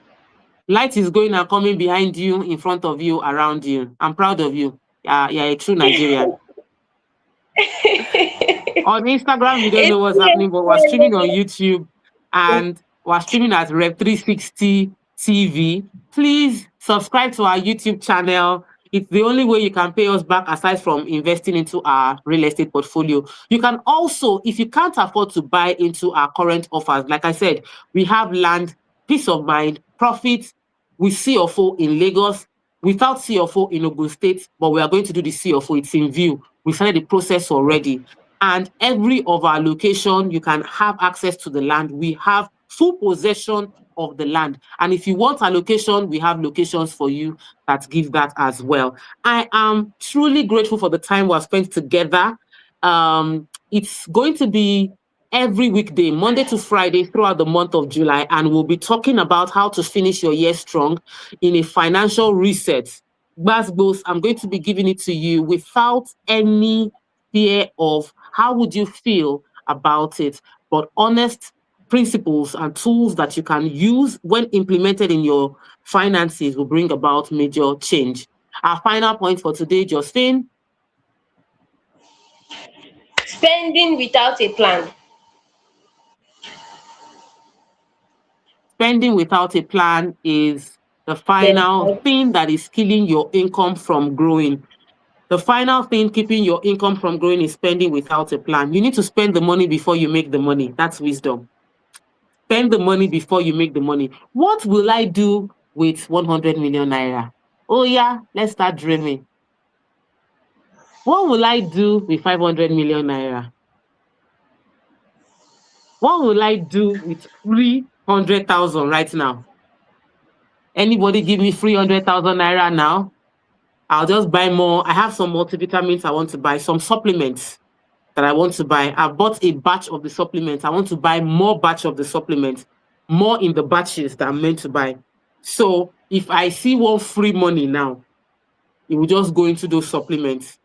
Light is going and coming behind you, in front of you, around you. I'm proud of you. You're a true Nigerian. On Instagram, we don't know what's happening, but we're streaming on YouTube and we're streaming at Rep 360 TV. Please subscribe to our YouTube channel. It's the only way you can pay us back aside from investing into our real estate portfolio. You can also, if you can't afford to buy into our current offers, like I said, we have land, peace of mind, profit with CFO in Lagos, without CFO in Ogun State, but we are going to do the CFO. It's in view. We started the process already. And every of our location, you can have access to the land. We have full possession of the land. And if you want a location, we have locations for you that give that as well. I am truly grateful for the time we have spent together. It's going to be every weekday, Monday to Friday throughout the month of July. And we'll be talking about how to finish your year strong in a financial reset. Basbos, I'm going to be giving it to you without any fear of how would you feel about it, but honest principles and tools that you can use when implemented in your finances will bring about major change. Our final point for today, Josephine. Spending without a plan. Spending without a plan is the final Then thing that is killing your income from growing. The final thing keeping your income from growing is spending without a plan. You need to spend the money before you make the money. That's wisdom. Spend the money before you make the money. What will I do with 100 million naira? Oh yeah, let's start dreaming. What will I do with 500 million naira? What will I do with 300,000 right now? Anybody give me 300,000 naira now? I'll just buy more. I have some multivitamins I want to buy, some supplements that I want to buy. I've bought a batch of the supplements. I want to buy more batch of the supplements, more in the batches that I'm meant to buy. So if I see one free money now, it will just go into those supplements.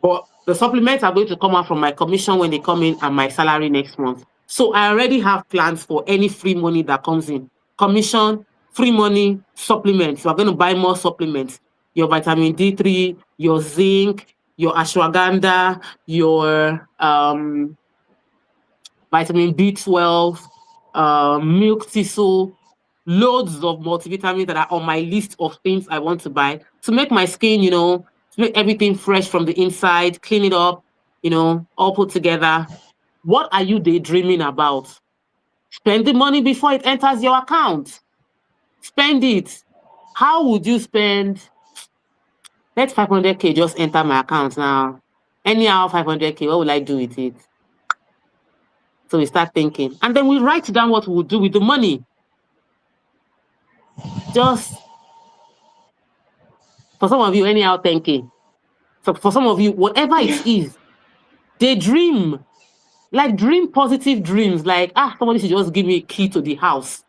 But the supplements are going to come out from my commission when they come in and my salary next month. So I already have plans for any free money that comes in. Commission, free money, supplements. You are going to buy more supplements. Your vitamin D3, your zinc, your ashwagandha, your vitamin B12, milk thistle, loads of multivitamins that are on my list of things I want to buy to make my skin, to make everything fresh from the inside, clean it up, all put together. What are you daydreaming about? Spend the money before it enters your account. Spend it. How would you spend? Let 500K just enter my account now. Anyhow, 500K, what will I do with it? So we start thinking. And then we write down what we'll do with the money. Just, for some of you, anyhow, 10K. So for some of you, whatever it is, daydream. Like dream positive dreams. Like, somebody should just give me a key to the house.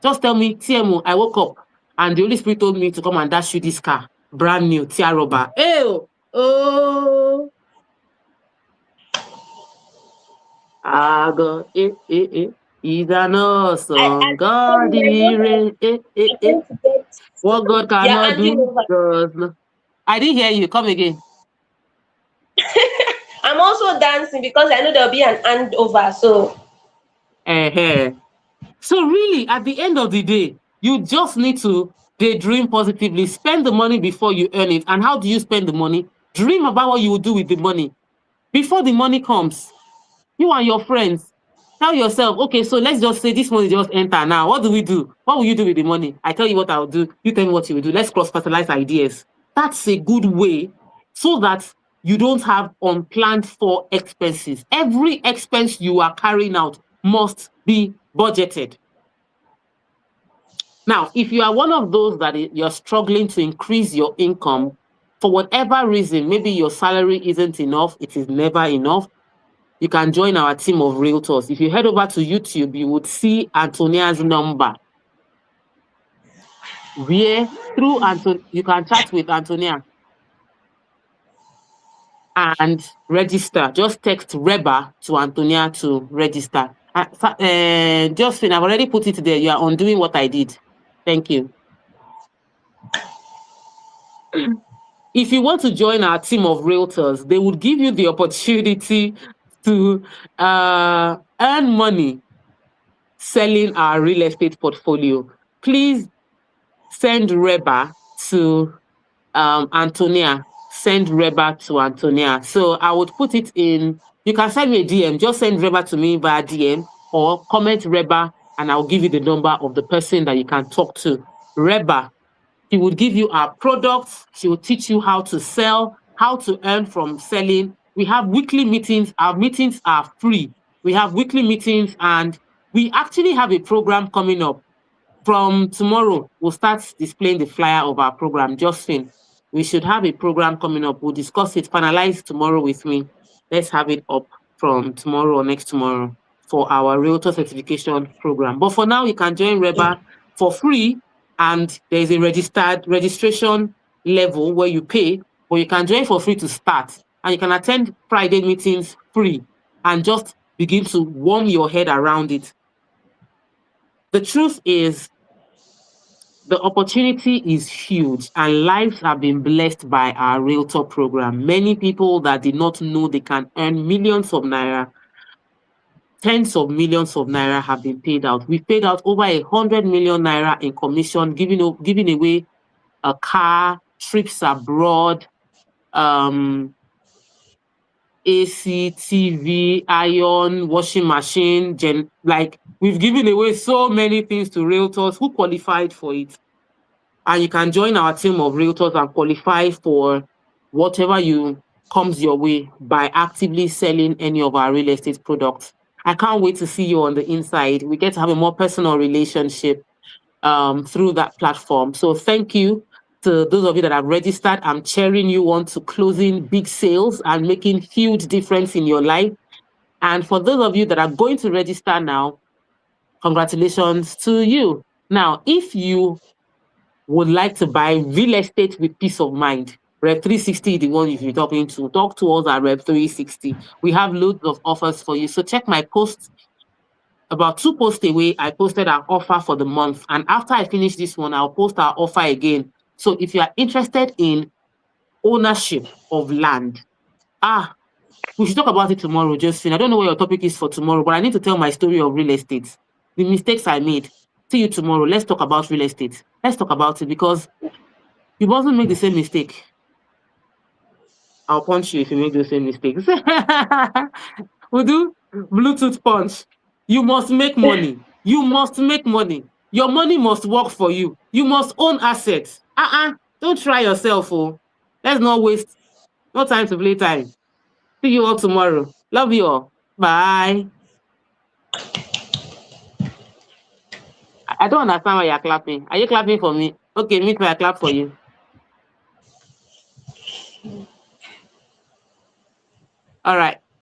Just tell me, TMO, I woke up and the Holy Spirit told me to come and dash you this car. Brand new, Tia Roba. Oh. God, He's an awesome God. What God cannot do, does not. I didn't hear you. Come again. I'm also dancing because I know there'll be an handover. So. So really, at the end of the day, you just need to daydream positively. Spend the money before you earn it. And how do you spend the money? Dream about what you will do with the money. Before the money comes, you and your friends, tell yourself, okay, so let's just say this money just enter now. What do we do? What will you do with the money? I tell you what I'll do. You tell me what you will do. Let's cross-fertilize ideas. That's a good way so that you don't have unplanned for expenses. Every expense you are carrying out must be budgeted. Now, if you are one of those that you're struggling to increase your income for whatever reason, maybe your salary isn't enough, it is never enough, you can join our team of realtors. If you head over to YouTube, you would see Antonia's number. Where through Antonia, you can chat with Antonia and register. Just text Reba to Antonia to register. Josephine, I've already put it there. You are undoing what I did. Thank you. If you want to join our team of realtors, they would give you the opportunity to earn money selling our real estate portfolio. Please send Reba to Antonia. Send Reba to Antonia. So I would put it in. You can send me a DM. Just send Reba to me via DM or comment Reba, and I'll give you the number of the person that you can talk to. Reba, she would give you our products. She will teach you how to sell, how to earn from selling. We have weekly meetings. Our meetings are free. We have weekly meetings, and we actually have a program coming up. From tomorrow, we'll start displaying the flyer of our program. Josephine, we should have a program coming up. We'll discuss it, finalize tomorrow with me. Let's have it up from tomorrow or next tomorrow for our Realtor Certification program. But for now, you can join Reba for free, and there's a registration level where you pay, but you can join for free to start. And you can attend Friday meetings free and just begin to warm your head around it. The truth is, The opportunity is huge and lives have been blessed by our Realtor program. Many people that did not know they can earn millions of naira, tens of millions of naira have been paid out. We've paid out over 100 million naira in commission, giving away a car, trips abroad, AC, TV, iron, washing machine, like we've given away so many things to realtors who qualified for it. And you can join our team of realtors and qualify for whatever comes your way by actively selling any of our real estate products. I can't wait to see you on the inside. We get to have a more personal relationship through that platform. So thank you to those of you that have registered. I'm cheering you on to closing big sales and making huge difference in your life. And for those of you that are going to register now, congratulations to you. Now, if you would like to buy real estate with peace of mind, Rep 360 is the one you'll be talking to. Talk to us at Rep 360. We have loads of offers for you. So check my posts. About 2 posts away, I posted our offer for the month. And after I finish this one, I'll post our offer again. So if you are interested in ownership of land, we should talk about it tomorrow, Josephine. I don't know what your topic is for tomorrow, but I need to tell my story of real estate, the mistakes I made. See you tomorrow. Let's talk about real estate. Let's talk about it because you mustn't make the same mistake. I'll punch you if you make the same mistakes. We'll do Bluetooth punch. You must make money. You must make money. Your money must work for you. You must own assets. Don't try yourself. Oh. Let's not waste. No time to play time. See you all tomorrow. Love you all. Bye. I don't understand why you're clapping. Are you clapping for me? Okay, me too, I clap for you. All right.